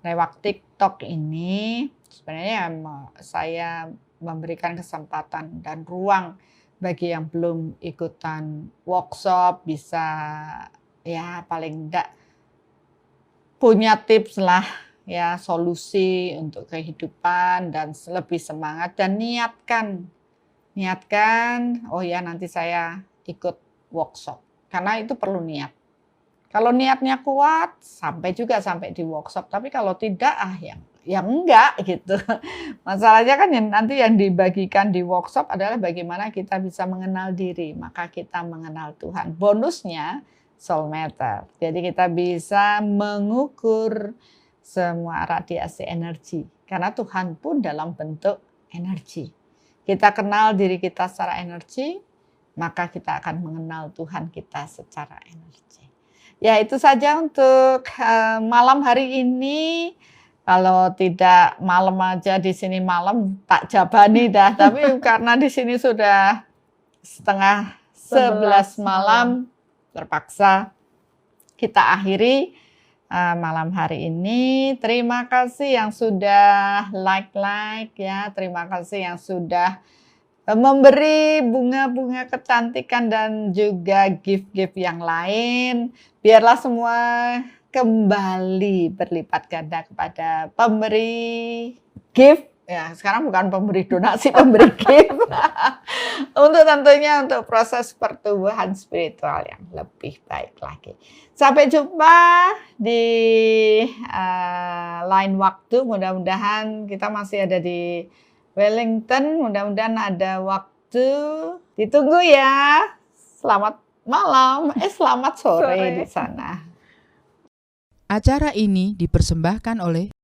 lewat TikTok ini, sebenarnya saya memberikan kesempatan dan ruang bagi yang belum ikutan workshop bisa ya paling enggak punya tips lah ya, solusi untuk kehidupan dan lebih semangat, dan niatkan oh ya nanti saya ikut workshop, karena itu perlu niat. Kalau niatnya kuat sampai di workshop, tapi kalau tidak ya enggak gitu. Masalahnya kan nanti yang dibagikan di workshop adalah bagaimana kita bisa mengenal diri, maka kita mengenal Tuhan. Bonusnya soulmeter. Jadi kita bisa mengukur semua radiasi energi. Karena Tuhan pun dalam bentuk energi. Kita kenal diri kita secara energi, maka kita akan mengenal Tuhan kita secara energi. Ya, itu saja untuk malam hari ini. Kalau tidak malam aja, di sini malam tak jabani dah. Tapi karena di sini sudah setengah 11 malam, terpaksa kita akhiri malam hari ini. Terima kasih yang sudah like ya. Terima kasih yang sudah memberi bunga-bunga kecantikan dan juga gift-gift yang lain. Biarlah semua kembali berlipat ganda kepada pemberi gift. Ya, sekarang bukan pemberi donasi, pemberi gift. Untuk tentunya untuk proses pertumbuhan spiritual yang lebih baik lagi. Sampai jumpa di lain waktu. Mudah-mudahan kita masih ada di Wellington. Mudah-mudahan ada waktu. Ditunggu ya. Selamat malam. Selamat sore di sana. Acara ini dipersembahkan oleh